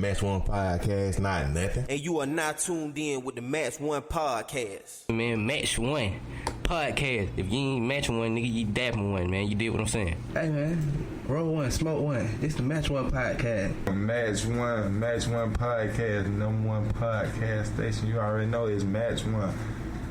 Match One Podcast, not nothing. And you are not tuned in with the Match One Podcast. Man, Match One Podcast. If you ain't matching one, nigga, you dapping one, man. You did what I'm saying. Hey, man. Roll one, smoke one. This the Match One Podcast. Match One Podcast, number one podcast station. You already know it's Match One.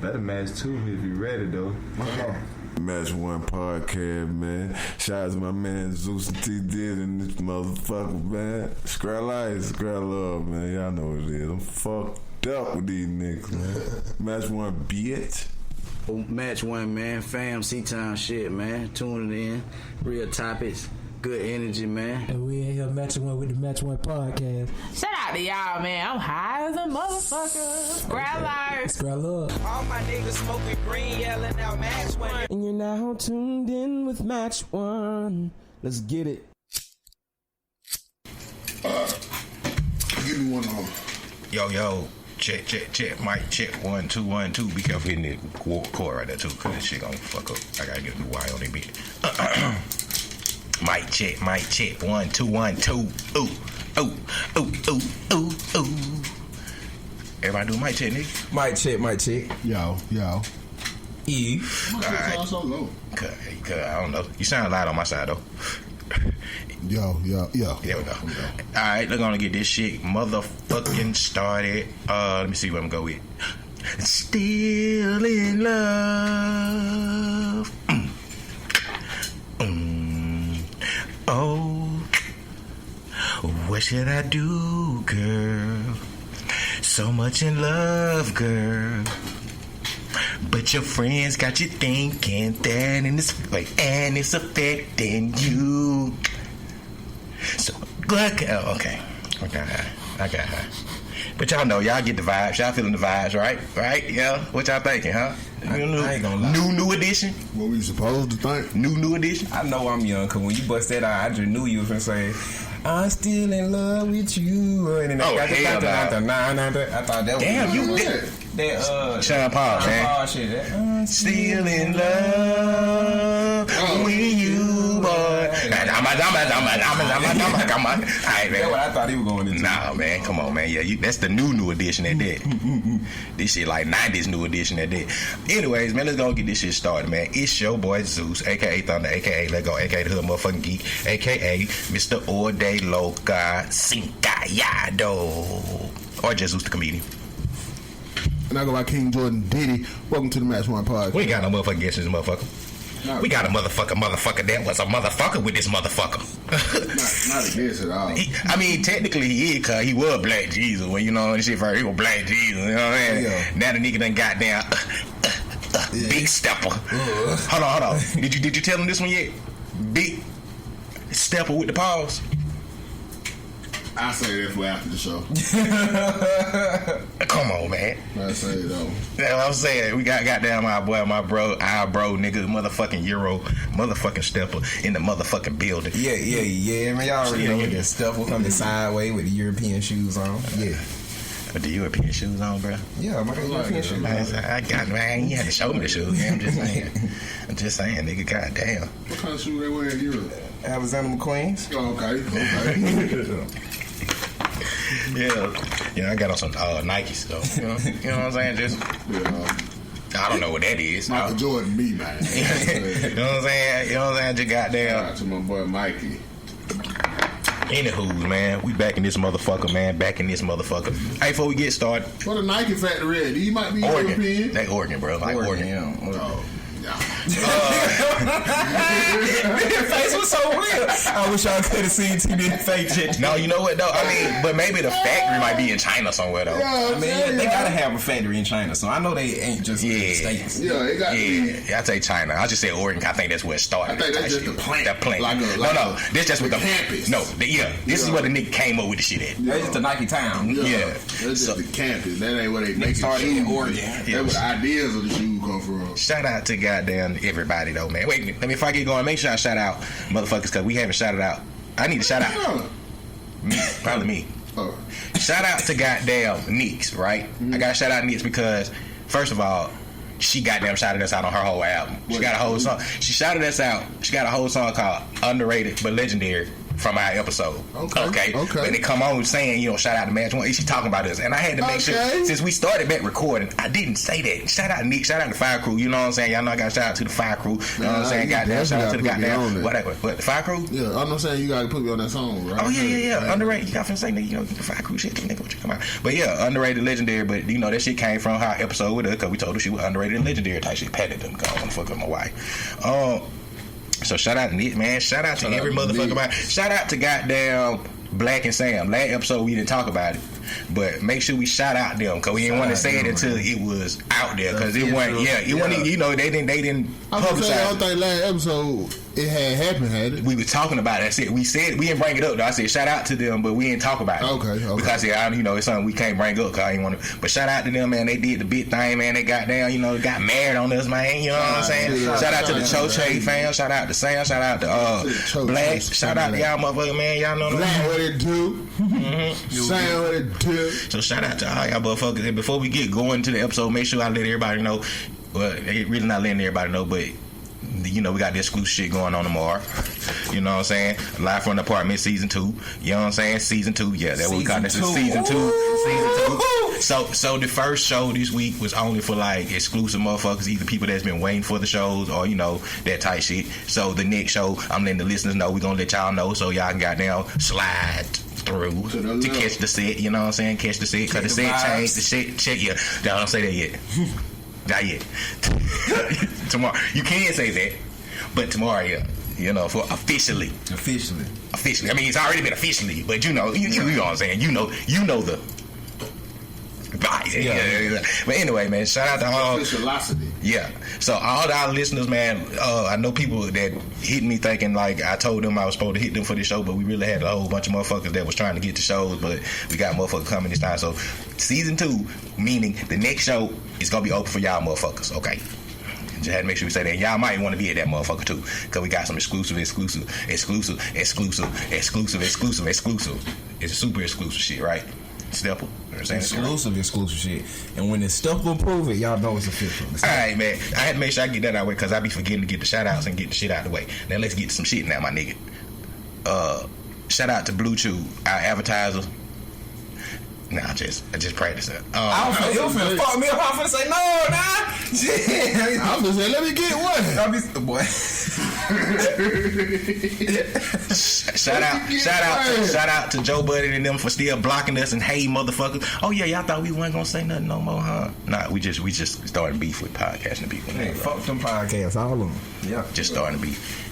Better match two if you ready, though. Come on. Match One Podcast, man. Shout out to my man Zeus and T did and this motherfucker, man. Scrap life, scrap love, man. Y'all know what it is. I'm fucked up with these niggas, man. Match One, bitch. Match One, man. Fam, C-Town shit, man. Tuning in. Real topics. Good energy, man. And we in here matching one with the Match One Podcast. Shout out to y'all, man. I'm high as a motherfucker. Scrap love. All my niggas smoking green, yelling out Match One. And you're now tuned in with Match One. Let's get it. Give me one on. Yo, check, mic check, 1 2 1 2. Be careful hitting the cord right there too, cause this shit gonna fuck up. I gotta get a new wire on that beat. Mic check, 1 2 1 2. Ooh. Everybody do mic check, nigga. Mic check. Yo. Eve. Why you sound so low? Cause I don't know. You sound loud on my side though. Yo. There we go. Alright, we're gonna get this shit motherfucking started. Let me see what I'm gonna go with. Still in love. Oh, what should I do, girl? So much in love, girl. But your friends got you thinking that and it's affecting you. So, okay. I got her. But y'all know, y'all get the vibes. Y'all feeling the vibes, right? Yeah. What y'all thinking, huh? I ain't gonna lie. New edition. What we supposed to think? New edition. I know I'm young, cause when you bust that out, I just knew you was gonna say, I'm still in love with you. And then I thought that was damn, you did that Sean Paul, man. Shit. Still in love with you, boy. Alright, man. That's what I thought he was going into. Nah, man, come on, man. Yeah, that's the new edition at that. This shit like 90s new edition at that. Anyways, man, let's go get this shit started, man. It's your boy Zeus, aka Thunder, aka Let Go, aka the Hood Motherfucking Geek, aka Mr. All Day Loca Cincallado, or just Zeus the Comedian. And I go by King Jordan Diddy. Welcome to the Match One Podcast. We ain't got no motherfucking guests in this motherfucker. We got a motherfucker that was a motherfucker with this motherfucker. not against it all. I mean, technically he is, cause he was Black Jesus. When you know, and shit first, he was Black Jesus. You know what I mean? Yeah. Now the nigga done got down. Big stepper. Hold on. Did you tell him this one yet? Big stepper with the pause. I say that for after the show. Come on, man. I say it though. That's what I'm saying. We got goddamn our bro, our bro, nigga, motherfucking Euro, motherfucking stepper in the motherfucking building. Yeah, man. Y'all already know what that stuff will come sideways with the European shoes on. Yeah. With the European shoes on, bro? Yeah, my European shoes on. I got, man, you had to show me the shoes, man. I'm just saying, nigga, goddamn. What kind of shoes they wear in Europe? Alexander McQueen's. Oh, okay. Yeah, I got on some Nikes though. You know what I'm saying? Just I don't know what that is. Michael Jordan, me, man. You know what I'm saying? Just goddamn. Shout out to my boy Mikey. Anywho, man, we back in this motherfucker, man. Hey, before we get started, What a Nike factory at? You might be Oregon. European. They Oregon, bro. Like Oregon. Yeah. Oh. That face was so real. I wish y'all could have seen TV face shit. No, you know what though? I mean, but maybe the factory might be in China somewhere though. Yeah, I mean, they gotta have a factory in China, so I know they ain't just in the States. Yeah, it got to be. Yeah, I say China. I just say Oregon. I think that's where it started. I think that's just the plant. The plant. No, this just with the campus. No, this is where the nigga came up with the shit at. That's just the Nike town. Yeah. That's just the campus. That ain't where they make started shoes. in Oregon. That's where the ideas of the shoe come from. Shout out to goddamn everybody though, man. Wait, let me before I get going, make sure I shout out motherfuckers because we haven't shouted out. I need to shout out. Probably me. Shout out to goddamn Nix, right? I gotta shout out Nix because first of all, she goddamn shouted us out on her whole album. She got a whole song. She shouted us out. She got a whole song called Underrated but Legendary from our episode. Okay. But they come on saying, shout out to Match One. She talking about us. And I had to make sure, since we started back recording, I didn't say that. Shout out to Nick, shout out to Fire Crew. You know what I'm saying? Y'all know I got to shout out to the Fire Crew. You know what I'm saying? Goddamn, shout out to the goddamn, whatever. What, the Fire Crew? Yeah, I'm not saying you got to put me on that song, right? Oh, yeah. Underrated. You got to say, nigga, the Fire Crew shit, nigga, what you come out. But yeah, underrated, legendary. But, that shit came from her episode with her, because we told her she was underrated and legendary type shit. Patted them, because I want to fuck with my wife. So shout out to Nick, man. Shout out to every motherfucker. Man. Shout out to goddamn Black and Sam. Last episode we didn't talk about it, but make sure we shout out them, because we didn't want to say it until it was out there, because it wasn't. Yeah, it wasn't. They didn't publicize. I don't think last episode it had happened, had it? We were talking about it. That's it. We said we didn't bring it up though. I said shout out to them, but we didn't talk about it. Okay. Because it's something we can't bring up, because I didn't want to. But shout out to them, man. They did the big thing, man. They got down, got married on us, man. You know what I'm saying? Shout out to the Choche fam. Shout out to Sam. Shout out to Black. Shout out to y'all motherfuckers, man. Y'all know Black what it do. Sam what it do. So shout out to all y'all motherfuckers. And before we get going to the episode, make sure I let everybody know. Well, really not letting everybody know, but we got this exclusive shit going on tomorrow. You know what I'm saying? Live from the Apartment season 2. You know what I'm saying? Season 2. Yeah, that what we call this is season 2. Season 2. So the first show this week was only for like exclusive motherfuckers, either people that's been waiting for the shows or that type shit. So the next show, I'm letting the listeners know. We're gonna let y'all know so y'all can goddamn slide through to catch the set. You know what I'm saying? Catch the set, because the set changed. The set check. Yeah, don't say that yet. Not yet. Tomorrow. You can say that, but tomorrow, yeah. For officially. I mean, it's already been officially, but you know what I'm saying. You know the. Yeah. But anyway, man, shout out to all. Officiality. Yeah. So all our listeners, man, I know people that hit me thinking like I told them I was supposed to hit them for the show, but we really had a whole bunch of motherfuckers that was trying to get the shows, but we got motherfuckers coming this time. So season 2, meaning the next show is gonna be open for y'all motherfuckers. Okay. Just had to make sure we say that. Y'all might want to be at that motherfucker too, because we got some exclusive. It's super exclusive shit, right? Stepper. Exclusive shit. And when the stuff will prove it, y'all know it's official. Alright, man. I had to make sure I get that out of the way, because I be forgetting to get the shout outs and get the shit out of the way. Now let's get some shit now, my nigga. Shout out to Blue Chew, our advertiser. Nah, I just practicing. I was finna fuck me up. I was finna say no, nah. I was finna say let me get one. Boy. Shout out to Joe Budden and them for still blocking us and hey motherfuckers. Oh yeah, y'all thought we weren't gonna say nothing no more, huh? Nah, we just started beef with podcasting people. Hey, fuck them podcasts, all of them. Yeah, just starting beef.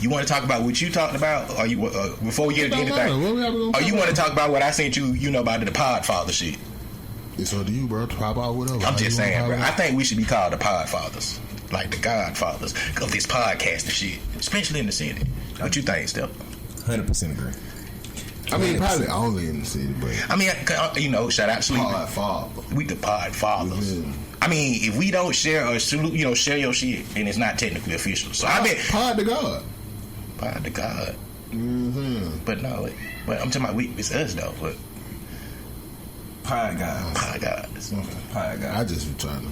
You want to talk about what you talked about, or you before we get into anything? Or you want to talk about what I sent you? About the Podfather shit. It's up to you, bro. Talk about whatever. I'm just saying, bro. I think we should be called the Podfathers, like the Godfathers of this podcasting shit, especially in the city. What you think, Steph? 100% agree. I mean, probably only in the city, but I mean, shout out Sleepy. We the Podfathers. Yeah. I mean, if we don't share or share your shit, then it's not technically official. So I bet Pod to God. Pod to God. Mm-hmm. But no, but I'm talking about it's us though. But Pod guys. Pod guys. Pod guys. I just was trying to,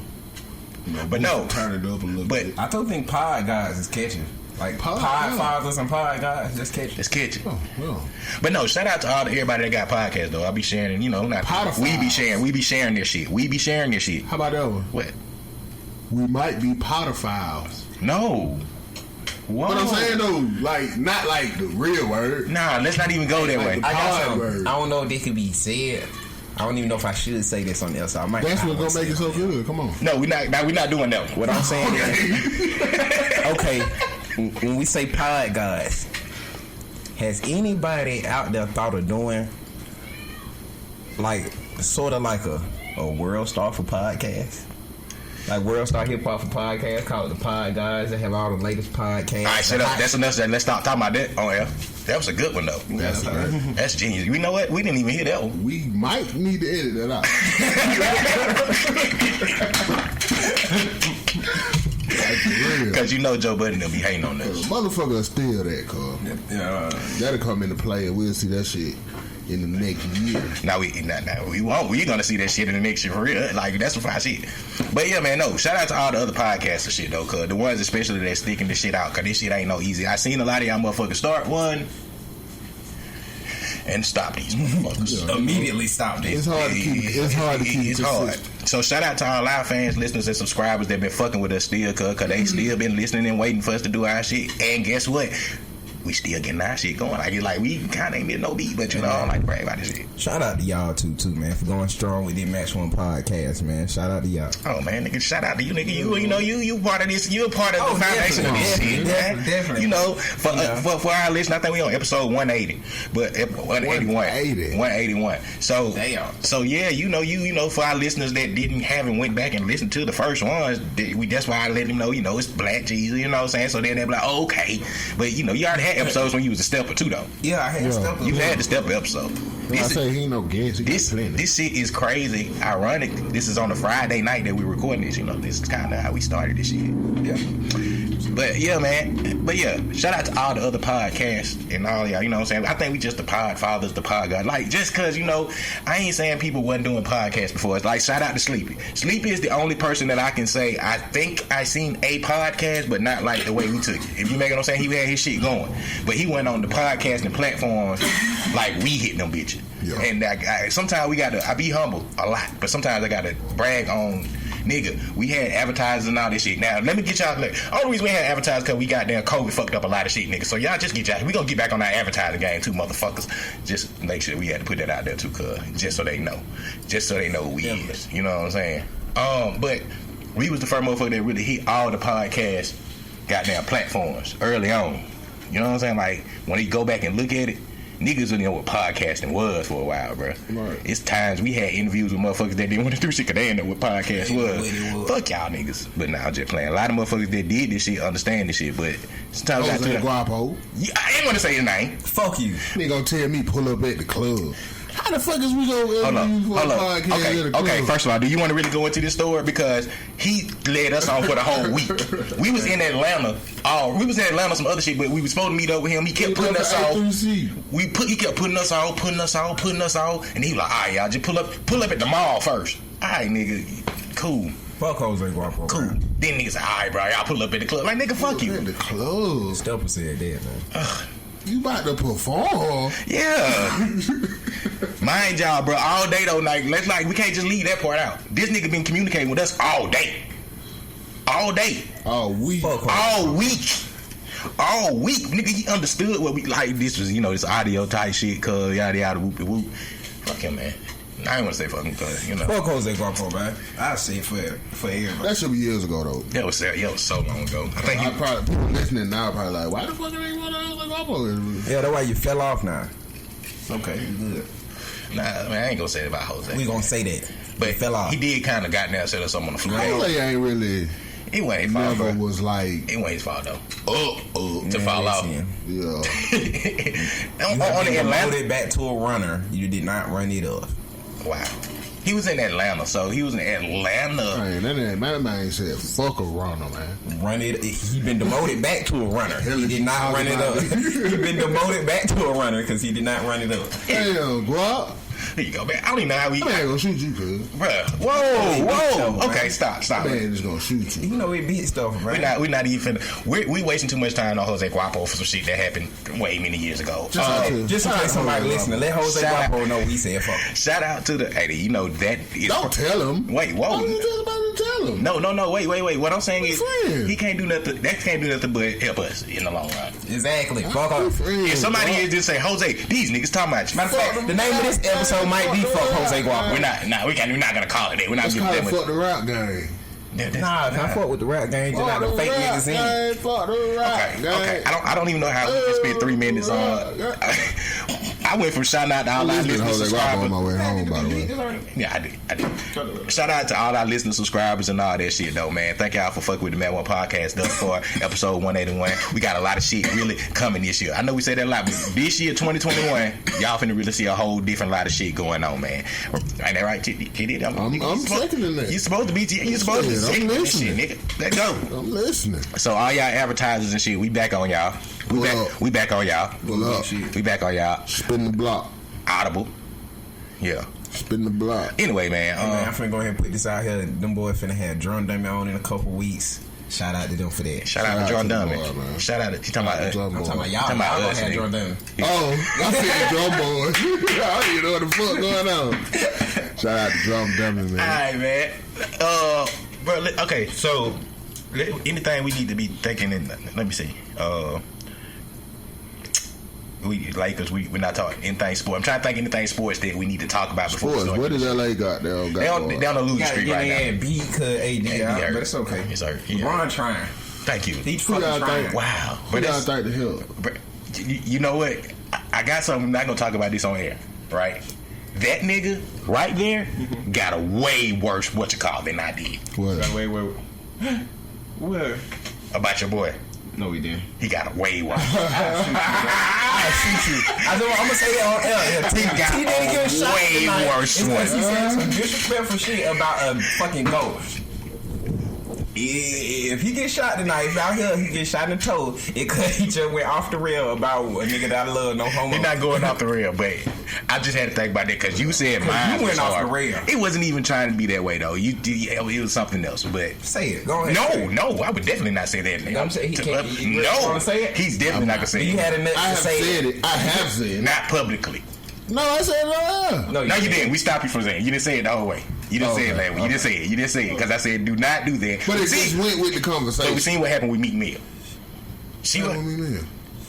but no, turn it up a little bit. I don't think Pod guys is catching. Like Podfathers and Pod guys, just catch it. It's catchy. Oh, well. But no, shout out to everybody that got podcasts though. I be sharing, we be sharing this shit. How about that one? What? We might be Podophiles. No. Whoa. What I'm saying though, like not like the real word. Nah, let's not even go that way. I got word. I don't know if this could be said. I don't even know if I should say this on the other side. That's what's gonna make it so good. Come on. No, we're not doing that one. What I'm saying is, okay. When we say pod guys, has anybody out there thought of doing like sort of like a world star for podcasts? Like world star hip hop for podcasts, call it the Pod Guys. They have all the latest podcasts. All right, shut up. That's enough. Let's stop talking about that on air. That was a good one though. That's genius. You know what? We didn't even hear that one. We might need to edit that out. Because Joe Budden will be hating on this. Motherfucker steal that, cuz. Yeah. That'll come into play and we'll see that shit in the next year. Now we won't. We're gonna see that shit in the next year for real. Like that's some fine shit. But yeah, man, no. Shout out to all the other podcasts and shit though, cause the ones especially that sticking this shit out, cause this shit ain't no easy. I seen a lot of y'all motherfuckers start one and stop these motherfuckers. Immediately stop this. It's hard to keep. It's hard to keep. It's hard. So shout out to all our fans, listeners, and subscribers that been fucking with us still, cause they still been listening and waiting for us to do our shit. And guess what? We still getting our shit going. Like, it's like we kind of ain't been no beat, but you know, I don't like to brag about this shit. Shout out to y'all too, man, for going strong with the Match One podcast, man. Shout out to y'all. Oh man, nigga, shout out to you, nigga. You part of this. You a part of the foundation of this shit, man. Definitely. You know, for our listeners, I think we on episode 180, but 181. So damn. So yeah, you know, for our listeners that haven't went back and listened to the first ones, that's why I let them know. You know, it's Black Jesus. You know what I'm saying? So then they'll be like, oh, okay, but you know, you already had episodes when you was a stepper too, though. Yeah, I had stepper. You had the stepper episode. I say he ain't no guest. This shit is crazy. Ironic. This is on a Friday night that we recording this. You know, this is kind of how we started this shit. Yeah. But yeah, man. But yeah, shout out to all the other podcasts and all y'all. You know what I'm saying? I think we just the Podfathers, the pod god. Like, just because, you know, I ain't saying people wasn't doing podcasts before. It's like, shout out to Sleepy. Sleepy is the only person that I can say I think I seen a podcast, but not like the way we took it. If you make it, I'm saying, he had his shit going, but he went on the podcasting platforms like we hit them bitches. Yeah. And sometimes I be humble a lot, but sometimes I gotta brag on, nigga, we had advertisers and all this shit. Now, let me get y'all, only reason we had advertisers because we goddamn COVID fucked up a lot of shit, nigga. So y'all just get y'all, we gonna get back on our advertising game too, motherfuckers. Just make sure we had to put that out there too, cuz, just so they know who we is. You know what I'm saying? But we was the first motherfucker that really hit all the podcast goddamn platforms early on. You know what I'm saying? Like, when you go back and look at it, niggas didn't know what podcasting was for a while, bro. Right. It's times we had interviews with motherfuckers that didn't want to do shit because they didn't know what podcast was. Fuck y'all niggas. But now I'm just playing. A lot of motherfuckers that did this shit understand this shit, but sometimes I Guapo. Yeah, I ain't want to say his name. Fuck you. Nigga gonna tell me pull up at the club. How the fuck is we gonna hold up. Okay, first of all, do you want to really go into this story? Because he led us on for the whole week. We was in Atlanta. We was in Atlanta, some other shit, but we was supposed to meet up with him. He kept putting us on. He kept putting us on, and he was like, alright, y'all, just pull up at the mall first. Alright, nigga, cool. Fuck Jose Guapo. Cool. Man. Then niggas say, alright, bro, y'all pull up at the club. Like, nigga, fuck you. At the club. Stepper said that, man. You about to perform? Yeah. Mind y'all, bro. All day though, we can't just leave that part out. This nigga been communicating with us all day, all week, nigga. He understood what we like. This was, this audio type shit, cuz yada yada whoop whoop. Fuck him, man. I ain't want to say fucking cuz, Fuck Jose Guapo, man. I say for everybody. That should be years ago though. That was so long ago. I think probably people listening now probably like, why the fuck are they want Jose Guapo? Yeah, that's why you fell off now. Okay, good. Nah, man, I ain't gonna say it about Jose. We gonna say that, but he fell off. He did kind of got down, set us up on the floor. Jose ain't really. It wasn't his fault, bro. Was like, it wasn't his fault though. To fall off. Yeah. On the Atlanta, back to a runner. You did not run it up. Wow. He was in Atlanta, so he was in Atlanta. Man, that man said, "Fuck a runner, man." Run it. He been demoted back to a runner. He did not run it up. He been demoted back to a runner because he did not run it up. Damn, bro. Here you go, man. I don't even know how we. Man ain't gonna shoot you, cuz. Bruh. Whoa. Okay, stop. Man just gonna shoot you. You know we beat stuff, right? We're not even. We wasting too much time on Jose Guapo for some shit that happened way many years ago. Just in case somebody listening, let Jose Guapo know we said fuck. Shout out to the. Hey, that is. Don't tell him. Wait, whoa. Why you just about to tell him? No. Wait. What I'm saying is, he can't do nothing. That can't do nothing but help us in the long run. Exactly. Fuck off. If somebody here just say, Jose, these niggas talking about you. Matter of fact, the name of this episode might be fuck Jose Guapo. We're not gonna call it that. We're not giving that much. Fuck the rap game. Nah, I fuck with the rap game. Just not the fake niggas in. Fuck the rap game. Okay. I don't even know how we can spend 3 minutes on. I went from shouting out to all our listeners, subscribers. On my way home, by the way. Yeah, I did. Shout out to all our listeners, subscribers, and all that shit, though, man. Thank y'all for fucking with the Mad One Podcast thus far, episode 181. We got a lot of shit really coming this year. I know we say that a lot, but this year, 2021, y'all finna really see a whole different lot of shit going on, man. Ain't that right, Kitty? I'm seconding that. You supposed to be seconding that shit, nigga. Let's go. I'm listening. So all y'all advertisers and shit, we back on y'all. We back on y'all. We back on y'all. Spin the block. Audible. Yeah. Spin the block. Anyway, man. Hey, man, I'm finna go ahead and put this out here. Them boys finna have Drum Dummy on in a couple weeks. Shout out to them for that. Shout out to Drum Dummy. Man. Shout out to you talking about I'm talking about y'all. Talking about Y'all us, gonna have nigga. Drum Dummy. Oh, I said Drum Boy. I don't even know what the fuck going on. Shout out to Drum Dummy, man. All right, man. Bro, okay, so anything we need to be thinking in, let me see. We Lakers, we're not talking anything sports. I'm trying to think anything sports that we need to talk about before we Sports, start. what does LA got there? They on the losing streak right now. B cause AD out, hurt. but it's okay. It's hurt. Yeah. LeBron trying. Thank you. He's Who fucking y'all trying. think? Wow. Who y'all think the hell? But you know what? I got something. I'm not gonna talk about this on air, right? That nigga right there got a way worse than I did. What? Wait. Where? About your boy. No, we didn't. He got a way worse. I shoot you. I'm gonna say it on air. He got T didn't get shot way tonight. worse It's 'cause one. he said some disrespectful shit about a fucking goat. If he get shot tonight, if out here he get shot in the toe, it could he just went off the rail about a nigga that I love, no homo. He's not going off the rail, but I just had to think about that because you said mine you was went off hard. the rail. It wasn't even trying to be that way though. It was something else. But Say it. Go ahead. no, I would definitely not say that. Nigga. I'm saying he can't. You no, wanna say it? he's definitely not gonna say You it. had a nut I to have say said it. I have said it. Not publicly. No, I said no. No, No, you didn't. We stopped you from saying it. You didn't say it the whole way. You didn't say it that way. You didn't say it. You didn't say it because I said do not do that. But it See, just went with the so conversation. we seen what happened with Meek Mill. She What was. do you mean?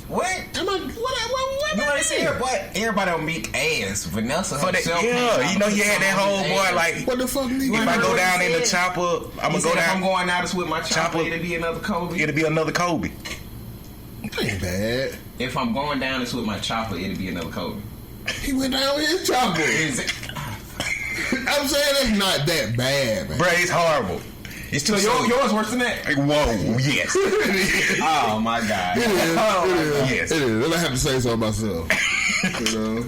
What? What You want to say it? What? Everybody on Meek ass. Vanessa For that, herself. yeah, you know you had that whole boy like. What the fuck, nigga? If I go down in the said? chopper, I'm gonna go If down. I'm going out with my chopper, Chopper. it'll be another Kobe. It'll be another Kobe. Ain't bad. If I'm going down this with my chopper, it'll be another Kobe. He went down with his chopper. Is it? I'm saying it's not that bad, man. Bro, it's horrible. It's too So soon. yours worse than that? Whoa, yes. Oh my god. It is. Yes. It is. I have to say so myself. You know,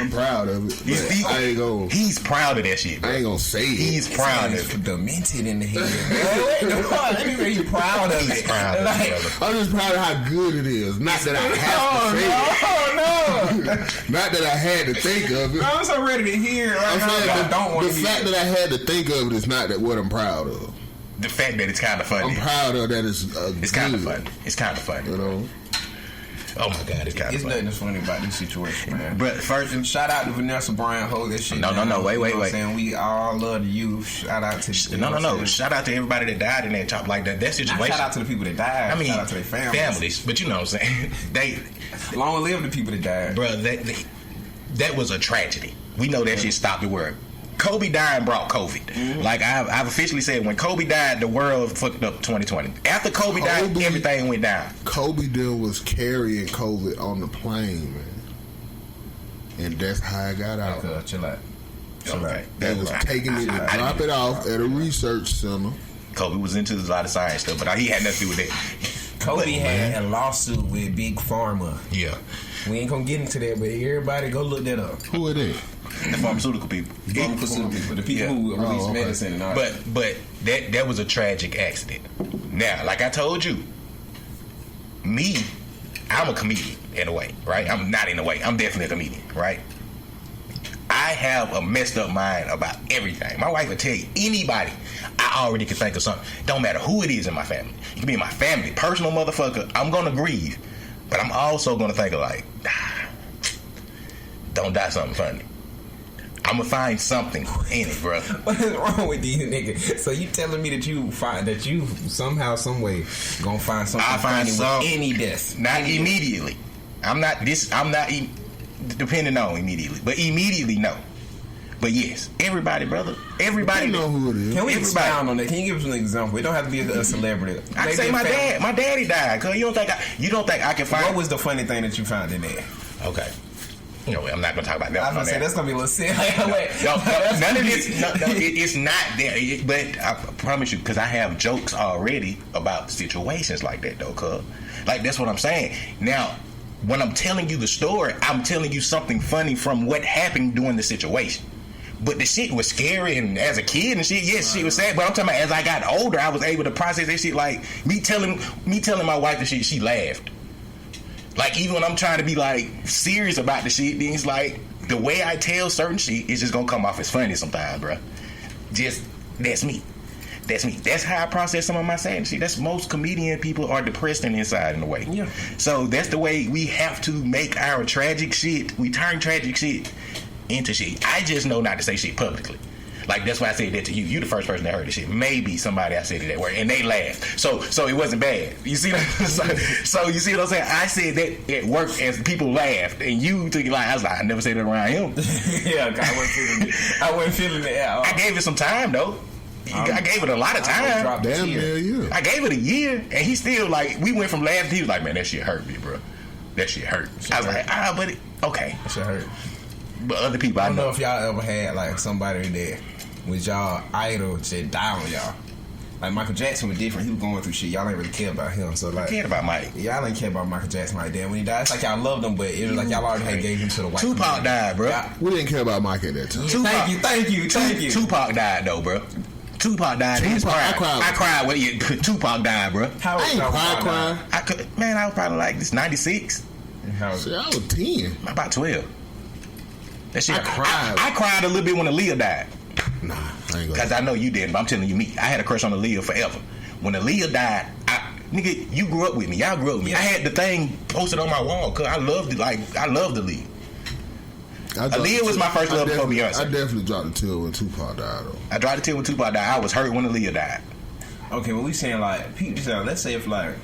I'm proud of it. But I ain't gonna. He's proud of that shit, bro. I ain't gonna say it. He's proud of it. Demented in the head. Let me say you proud of it. Proud of Like, it, brother. I'm just proud of how good it is. Not that I have to say it. Not that I had to think of it. I'm so ready to hear it right I'm now. saying but I don't want the to fact hear that I had to think of it is not that what I'm proud of. The fact that it's kind of funny. I'm proud of that. It's kind of funny. It's kind of funny. You know. Oh my god, it's kind of It's funny. nothing that's funny about this situation, man. But first, And shout out to Vanessa Bryan, hold that shit No, down. wait, You know what I'm wait. saying? We all love the youth. Shout out to no. Shout out to everybody that died in that chop like that. That situation. Shout out to the people that died. I mean, shout out to their families. but you know what I'm saying. They, Long live the people that died. bro, that was a tragedy. We know that shit stopped the world. Kobe dying brought COVID. Mm-hmm. Like I've officially said, when Kobe died, the world fucked up 2020. After Kobe died, everything went down. Kobe deal was carrying COVID on the plane, man, and that's how I got out. Okay, chill out. Okay. They was taking it to drop it off at a research center. Kobe was into a lot of science stuff, but he had nothing to do with that. Kobe had a lawsuit with Big Pharma. Yeah. We ain't gonna get into that, but everybody go look that up. Who are they? The pharmaceutical people. Pharmaceutical people, the people who release medicine and all that. But that was a tragic accident. Now, like I told you, I'm a comedian in a way, right? I'm not in a way. I'm definitely a comedian, right? I have a messed up mind about everything. My wife would tell you, anybody, I already can think of something. Don't matter who it is in my family. You can be in my family, personal motherfucker. I'm gonna grieve, but I'm also gonna think of like, don't die something funny. I'm gonna find something in it, bro. What is wrong with these niggas? So you telling me that you somehow, some way gonna find something I find funny some, with any death? Not immediately. Depending on immediately, but immediately no. But yes, everybody, brother, everybody You know who it is. Can we Everybody. expound on that? Can you give us an example? It don't have to be a celebrity. I Maybe say a my family. dad. My daddy died. Cause you don't think I can find. What was the funny thing that you found in there? Okay. You know, I'm not gonna talk about that. I was gonna say that's gonna be a little silly. Wait, No, none of this. No, it's not there. But I promise you, because I have jokes already about situations like that, though. Cause like that's what I'm saying. Now, when I'm telling you the story, I'm telling you something funny from what happened during the situation. But the shit was scary, and as a kid and shit, yes, shit was sad. But I'm talking about as I got older, I was able to process that shit. Like me telling my wife the shit, she laughed. Like even when I'm trying to be like serious about the shit, then it's like the way I tell certain shit is just gonna come off as funny sometimes, bro. Just that's me. That's me. That's how I process some of my saying shit. That's most comedian people are depressed and inside in a way. Yeah. So that's the way we have to make our tragic shit. We turn tragic shit into shit. I just know not to say shit publicly. Like that's why I said that to you. You the first person that heard the shit. Maybe somebody I said it at work and they laughed. So it wasn't bad. You see what so you see what I'm saying? I said that at work and people laughed and you took it like I was like I never said that around him. Yeah, I wasn't feeling it at all. I gave it some time though. I gave it a lot of time. Damn near you. I gave it a year and he still like we went from laughing. He was like, man, that shit hurt me, bro. That shit hurt. I was like, but okay. That shit hurt. But other people I don't know if y'all ever had like somebody that was y'all idol that died on y'all. Like Michael Jackson was different. He was going through shit. Y'all ain't really care about him. So like, I cared about Mike. Y'all ain't care about Michael Jackson like that. When he died, it's like y'all loved him, but it was like y'all already had gave him to the white. Tupac community. died, bro. We didn't care about Mike at that time. Thank you. Tupac died though, bro. Tupac died. I cried when Tupac died, bro. How I ain't crying. I was probably like this 96. Shit, I was 10. About 12. That shit. I cried. I cried a little bit when Aaliyah died. Nah, I ain't gonna. Because I know you did, but I'm telling you, me. I had a crush on Aaliyah forever. When Aaliyah died, nigga, you grew up with me. Y'all grew up with me. I had the thing posted on my wall because I loved Aaliyah. Aaliyah was my first love before Beyonce. I definitely dropped a tear when Tupac died, though. I dropped a tear when Tupac died. I was hurt when Aaliyah died. Okay, well, we saying like, let's say if like,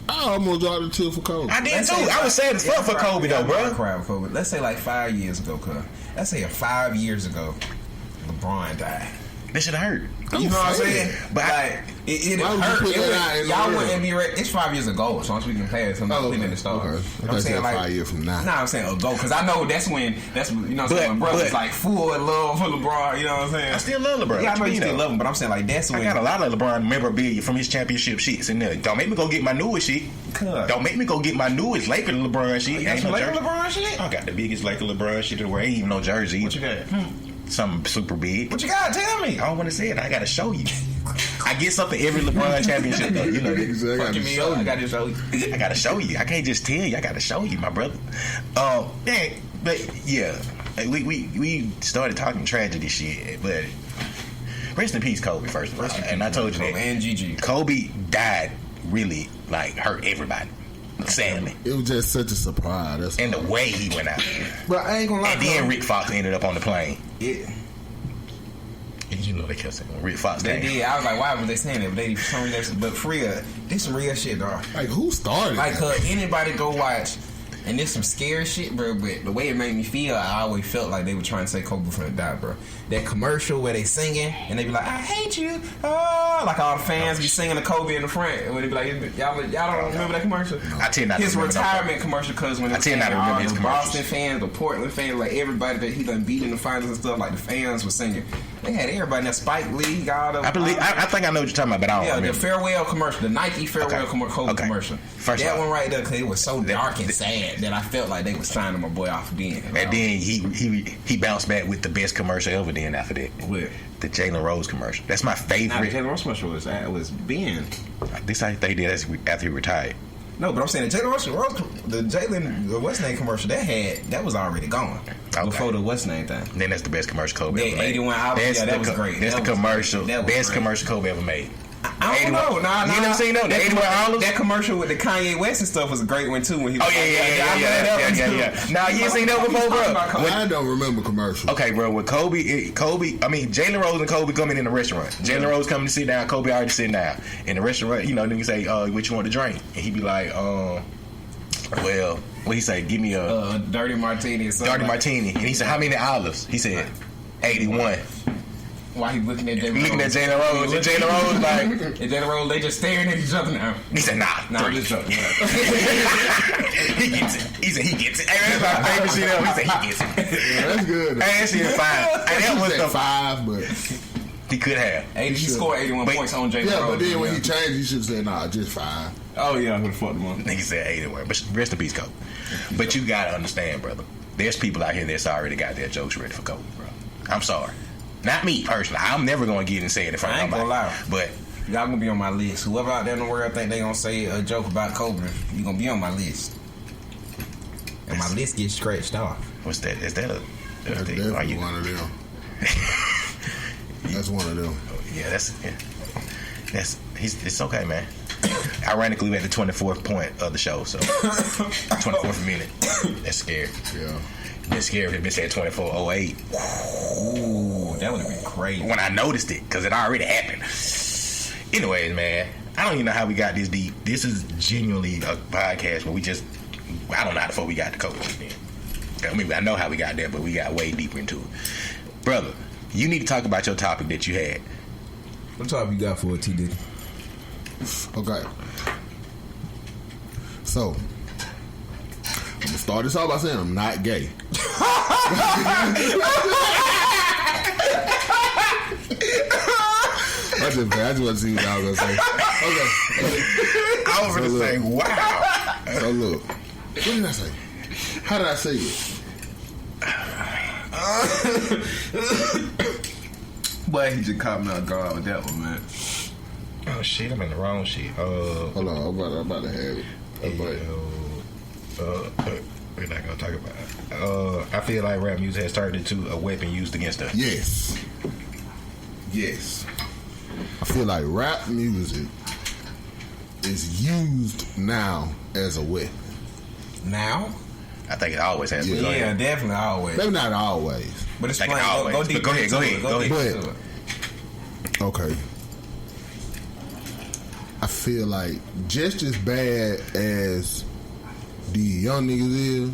I almost dropped a tear for Kobe. I did too. I was sad as fuck for Kobe though, bro. I cried for Kobe. Let's say like 5 years ago, cuz. Let's say 5 years ago, LeBron died. That should have hurt. You know what I'm saying? But like, it hurt. Y'all wouldn't be ready. It's 5 years ago, so I'm speaking past. I'm not putting in the start. Okay. I'm saying like 5 years from now. Nah, I'm saying ago because I know that's when you know what I'm saying. When brothers like full in love for LeBron. You know what I'm saying? I still love LeBron. Yeah, I know you still love him, but I'm saying like that's when I got a lot of LeBron memorabilia from his championship shits in there. Don't make me go get my newest shit. Don't make me go get my newest Laker LeBron shit. You got some Laker LeBron shit? I got the biggest Laker LeBron shit where ain't even no jersey. What you got? Something super big. What you got? Tell me. I don't want to say it. I got to show you. I get something every LeBron championship though. You know I got to show you. I got to show you. I got to show you. I can't just tell you. I got to show you, my brother. But yeah, we started talking tragedy shit. But rest in peace, Kobe. First of all, and I told you that. And Gigi. Kobe died really like hurt everybody. Sadly, it was just such a surprise. That's and the way he went out. But I ain't gonna lie. And then Rick Fox ended up on the plane. Yeah. You know they kept saying Rick Fox. They did. I was like, why was they saying that? But they for some reason, but for real, this some real shit, dog. Like who started? Like, anybody go watch. And there's some scary shit, bro, but the way it made me feel, I always felt like they were trying to say Kobe before he died, bro. That commercial where they singing, and they be like, I hate you, like all the fans be singing the Kobe in the front, and they be like, y'all don't remember that commercial? I tend not to remember his retirement commercial, because when I tend not to remember his Boston fans, the Portland fans, like everybody that he done beat in the finals and stuff, like the fans were singing. They had everybody in there, Spike Lee, all the... I think I know what you're talking about, but I don't remember. The farewell commercial, the Nike farewell Kobe commercial. That one right there, because it was so dark and sad that I felt like they was signing my boy off then. And then he bounced back with the best commercial ever then after that. What? The Jalen Rose commercial. That's my favorite. The Jalen Rose commercial was Ben. This I think they did after he retired. No, but I'm saying the Jalen what's name commercial that was already gone before the what's name thing. Then that's the best commercial Kobe ever made. 81 hours. That was great. That's the commercial. Best commercial Kobe ever made. I don't know. You never seen that? That commercial with the Kanye West and stuff was a great one too. When he was yeah. Nah, you ain't seen that before, bro. I don't remember commercials. Okay, bro. With Jalen Rose and Kobe coming in the restaurant. Jalen Rose coming to sit down. Kobe already sitting down in the restaurant. You know, then you say, "What you want to drink?" And he be like, "Well, what he say? Give me a dirty martini." Dirty martini. And he said, "How many olives?" He said, 81. Why he looking at Jalen Rose? Looking at Jalen Rose. And Jalen Rose like... And Jalen Rose, they just staring at each other now. He said, nah, I'm just joking. He gets it. He said, he gets it. Hey, that's my favorite shit ever. He said, he gets it. Yeah, that's good. Hey, that shit is fine. Hey, that was the 5, but... He could have. He scored 81 points on Jalen Rose. Yeah, but then when he changed, he should have said, nah, just 5. Oh, yeah, I would have fucked him up. Nigga said 81. But rest in peace, Kobe. But you got to understand, brother. There's people out here that's already got their jokes ready for Kobe, bro. I'm sorry. Not me personally. I'm never gonna get and say it in front of nobody. I ain't gonna lie. But y'all gonna be on my list. Whoever out there in the world think they gonna say a joke about Kobe, you gonna be on my list. And my list gets scratched off. What's that? Is that a That's definitely one of them. That's one of them. Yeah, it's okay, man. Ironically, we had the 24th point of the show, so 24th minute. That's scary. Yeah. That's scary if it said 24:08. Ooh, that would have been crazy. When I noticed it, because it already happened. Anyways, man, I don't even know how we got this deep. This is genuinely a podcast where I don't know how the fuck we got the coach then. I mean, I know how we got there, but we got way deeper into it. Brother, you need to talk about your topic that you had. What topic you got for it, T. Diddy? Okay. So, I'm gonna start this off by saying I'm not gay. I just want to see what I was gonna say. Okay. I was gonna say, wow. So look, what did I say? How did I say it? Boy, he just caught me off guard with that one, man. Oh shit, I'm in the wrong shit. Hold on, I'm about to have it. We're not gonna talk about it. I feel like rap music has turned into a weapon used against us. Yes. I feel like rap music is used now as a weapon. Now? I think it always has. Yeah, definitely always. Maybe not always. But it's Like fine. always. Go deep. Go ahead. But, okay. I feel like just as bad as the young niggas is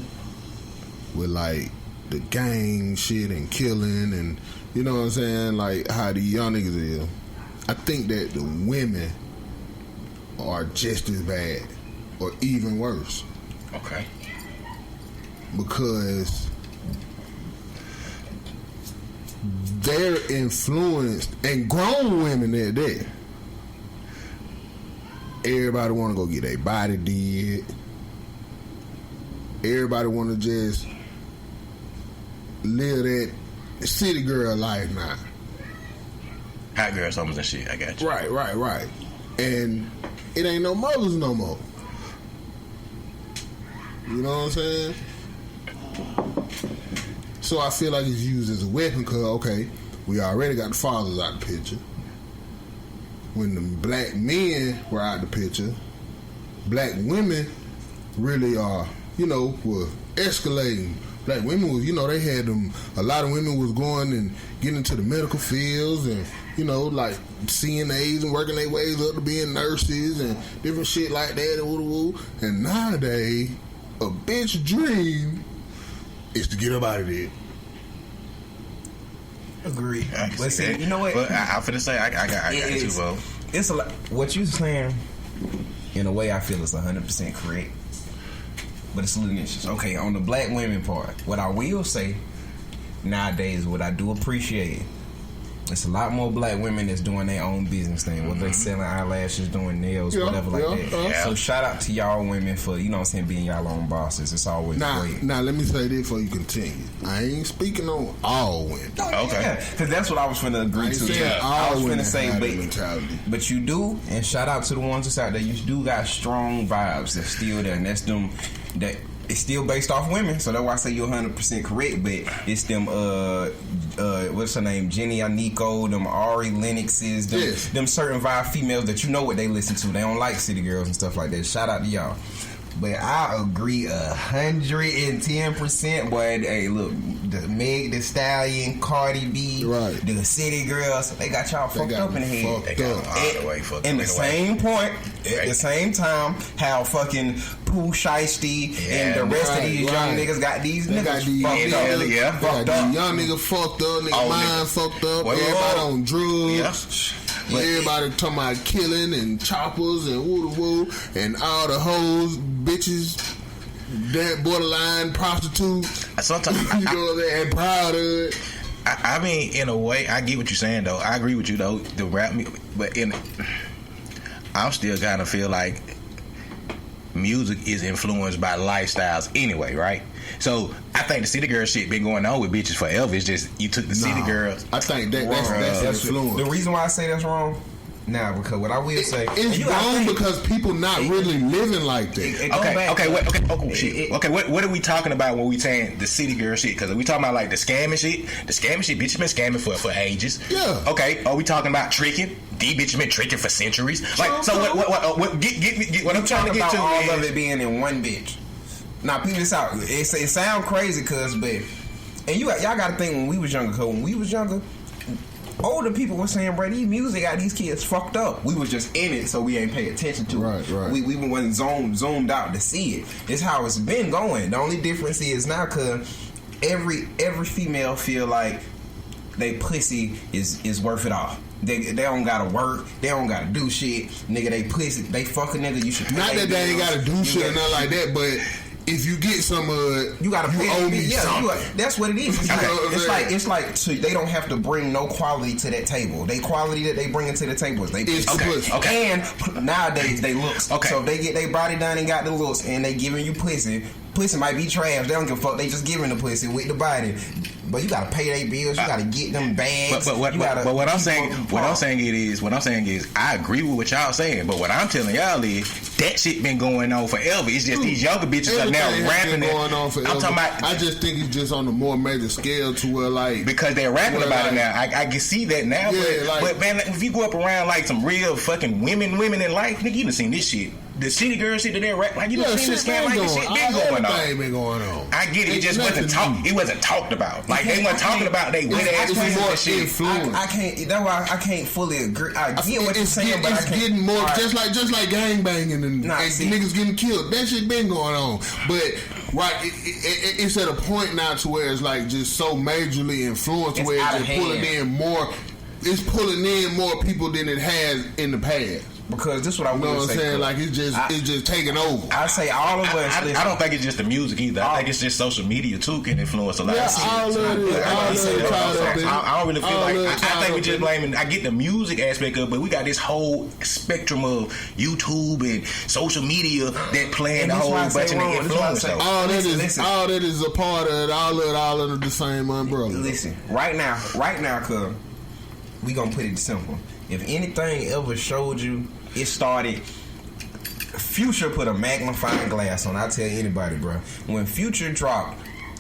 with like the gang shit and killing and you know what I'm saying, like how the young niggas is, I think that the women are just as bad or even worse. Okay. Because they're influenced, and grown women at that. Everybody want to go get their body did. Everybody want to just live that city girl life now. Hot girl summers and shit, I got you. Right. And it ain't no mothers no more. You know what I'm saying? So I feel like it's used as a weapon because, okay, we already got the fathers out the picture. When the black men were out the picture, black women really are, were escalating. Black women was, they had them, a lot of women was going and getting into the medical fields and, like CNAs and working their ways up to being nurses and different shit like that. And nowadays, a bitch dream is to get up out of there. Agree. But see, you know what? But I'm finna say I got it too, bro. It's a lot. What you're saying, in a way, I feel is 100% correct. But it's a little interesting. Okay, on the black women part, what I will say nowadays, what I do appreciate, it's a lot more black women that's doing their own business thing, whether they selling eyelashes, doing nails, whatever like that. Yeah. So shout out to y'all women for, being y'all own bosses. It's always great. Now, let me say this before you continue. I ain't speaking on all women. Okay. Because that's what I was finna agree to. I was finna say, but you do, and shout out to the ones that's out there, you do got strong vibes that's still there, and that's them that it's still based off women, so that's why I say you're 100% correct. But it's them, what's her name, Jenny Aniko, them Ari Lennoxes, them certain vibe females that what they listen to. They don't like city girls and stuff like that. Shout out to y'all. But I agree 110%. Boy, hey, look, the Meg Thee Stallion, Cardi B, the city girls, they got y'all fucked up in the head. They got all the way fucked up. And the same point, at the same time, how fucking Pooh Shiesty and the rest of these young niggas got these niggas fucked up. Fucked up. Young nigga fucked up, nigga mind fucked up, everybody on drugs. Everybody talking about killing and choppers and woo and all the hoes, bitches, that borderline prostitutes. Sometimes and proud of it. I mean, in a way, I get what you're saying though. I agree with you though. The rap, but I'm still kind of feel like music is influenced by lifestyles anyway, right? So I think the city girl shit been going on with bitches forever. It's just you took the city girls. I think that's influence. The reason why I say that's wrong, Now, because what I will say, it's wrong because people not really living like that. What are we talking about when we saying the city girl shit? Because we talking about like the scamming shit. The scamming shit, bitches been scamming for ages. Yeah. Okay. Are we talking about tricking? The bitches been tricking for centuries. Like, so what? Get what I'm trying to get to. All is, of it being in one bitch. Now, peep this out. It sound crazy, cuz, but y'all got to think when we was younger. Cause when we was younger, older people were saying, bro, these music got these kids fucked up. We was just in it, so we ain't pay attention to it. Right. We wasn't zoomed out to see it. It's how it's been going. The only difference is now, cause every female feel like they pussy is worth it all. They don't gotta work. They don't gotta do shit. Nigga, they pussy. They fuck a nigga. You should pay. Not that they ain't gotta do shit or nothing like that, but if you get some you gotta pay. owe me something. That's what it is. It's like so they don't have to bring no quality to that table. They quality that they bring into the table is they pussy. Okay. And nowadays they looks. Okay. So if they get their body done and got the looks and they giving you pussy. Pussy might be trash. They don't give a fuck. They just giving the pussy with the body. But you gotta pay their bills. You gotta get them bags. But what I'm saying is, I agree with what y'all saying. But what I'm telling y'all is that shit been going on forever. It's just these younger bitches are now rapping it. Going on forever. I'm talking about. I just think it's just on a more major scale to where like because they're rapping about it now. I can see that now. Yeah, but man, if you go up around like some real fucking women in life, nigga, you done seen this shit. The city girl shit that they rap like you done seen this scam like this shit been going on. Been going on. I get it. It just wasn't talked. It wasn't talked about. Like they weren't talking about they wet ass shit. I can't. That's why I can't fully agree. I get what you're saying, but it's getting more just like gangbanging and niggas getting killed. That shit been going on, but right, it's at a point now to where it's like just so majorly influenced where it's just pulling in more. It's pulling in more people than it has in the past. Because this is what I want to say. You know what I'm saying? Like it's just taking over. I say all of us. I don't think it's just the music either. I think it's just social media too can influence a lot. I don't really feel like. I think we just blaming. I get the music aspect of, it, but we got this whole spectrum of YouTube and social media that playing the whole bunch of influence. All that is a part of it. All under the same umbrella. Listen, right now, cuz we gonna put it simple. If anything ever showed you, it started. Future put a magnifying glass on. I tell anybody, bro. When Future dropped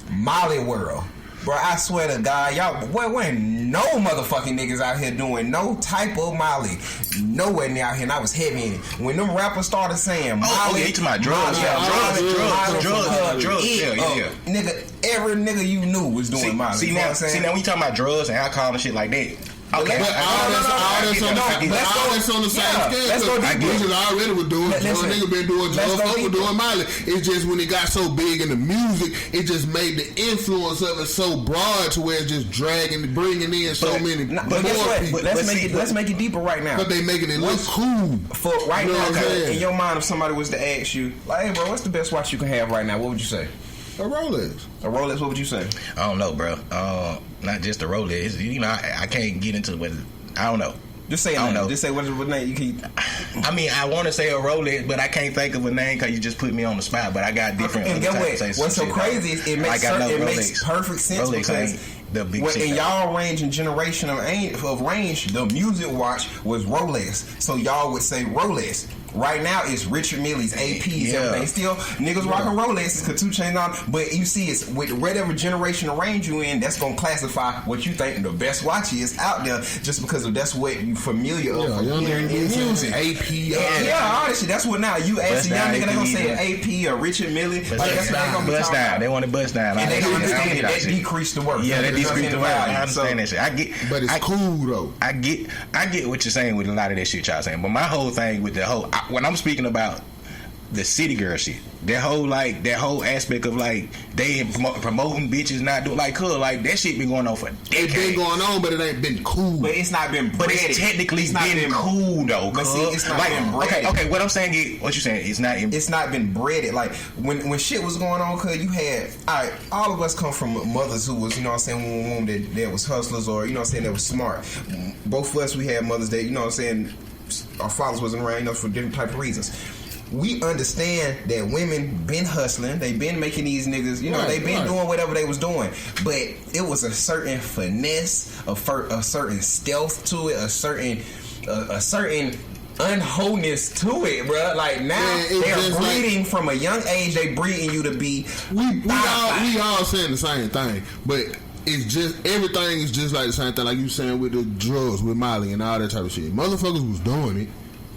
Molly World, bro, I swear to God, y'all, wasn't no motherfucking niggas out here doing no type of Molly, nowhere near out here. And I was heavy in it. When them rappers started saying Molly, you talking about drugs? Drugs. Yeah. Nigga, every nigga you knew was doing Molly. See now, when you talking about drugs and alcohol and shit like that. Okay. But all that's on the same scale. Let's go deep. Niggas already were doing. Niggas been doing drugs. Folk were doing Molly. It's just when it got so big in the music, it just made the influence of it so broad to where it's just bringing in so many more people. Let's make it deeper right now. But they making it look cool. For right now, in your mind, if somebody was to ask you, like, hey, bro, what's the best watch you can have right now? What would you say? A Rolex. What would you say? I don't know, bro. Not just a Rolex. You know, I can't get into what. I don't know. Just say a name. Just say what name you can. I mean, I want to say a Rolex, but I can't think of a name because you just put me on the spot. But I got different. And get what? What's so crazy is it makes perfect sense Rolex because the big in y'all range and generation of range, the music watch was Rolex. So y'all would say Rolex. Right now it's Richard Millie's APs, everything. Still niggas rocking Rolexes because 2 Chainz on. But you see, it's with whatever generation of range you in, that's gonna classify what you think the best watch is out there, just because of that's what you familiar of from hearing in music. AP, all that shit. That's what now you ask a young nigga, they gonna say an AP or Richard Millie. That's what they gonna be talking about. They want to bust down, and they don't understand that decreased the work. Yeah, that decreased the work. I understand that shit. But it's cool though. I get what you're saying with a lot of that shit y'all saying. But my whole thing with the whole. When I'm speaking about the city girl shit, that whole aspect of like they promoting bitches not doing like that shit been going on for decades. It's been going on, but it ain't been cool. But it's not been. But it's technically been cool though. But see, it's not been breaded. Okay. What I'm saying is, what you saying? It's not been breaded. Like when shit was going on, cause you had all of us come from mothers who was, you know what I'm saying, that was hustlers, or you know what I'm saying, that was smart. Both of us, we had mothers that, you know what I'm saying, our fathers wasn't around us for different type of reasons. We understand that women been hustling, they been making these niggas, you know, they been doing whatever they was doing, but it was a certain finesse, a certain stealth to it, a certain a certain unwholeness to it, bro. Like now they're breeding from a young age. They breeding you to be. We all saying the same thing, but it's just everything is just like the same thing. Like you saying with the drugs, with Molly and all that type of shit. Motherfuckers was doing it.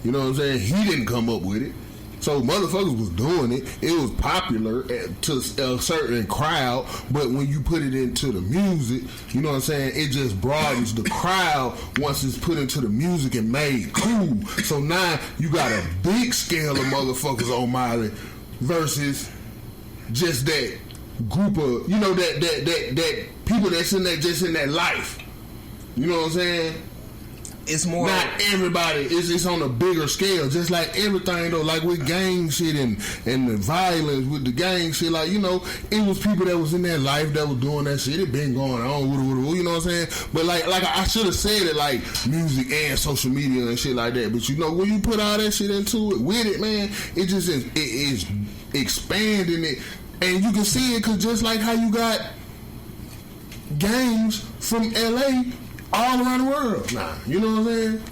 You know what I'm saying? He didn't come up with it. So motherfuckers was doing it. It was popular to a certain crowd, but when you put it into the music, you know what I'm saying, it just broadens the crowd once it's put into the music and made cool. So now you got a big scale of motherfuckers on Miley versus just that group of, you know, that people that's in that, just in that life. You know what I'm saying? It's more not everybody. It's on a bigger scale, just like everything though. Like with gang shit and the violence with the gang shit. Like, you know, it was people that was in their life that was doing that shit. It been going on. You know what I'm saying? But like I should have said it, like music and social media and shit like that. But you know, when you put all that shit into it with it, man, it just is expanding it, and you can see it because just like how you got gangs from LA all around the world now, you know what I'm saying?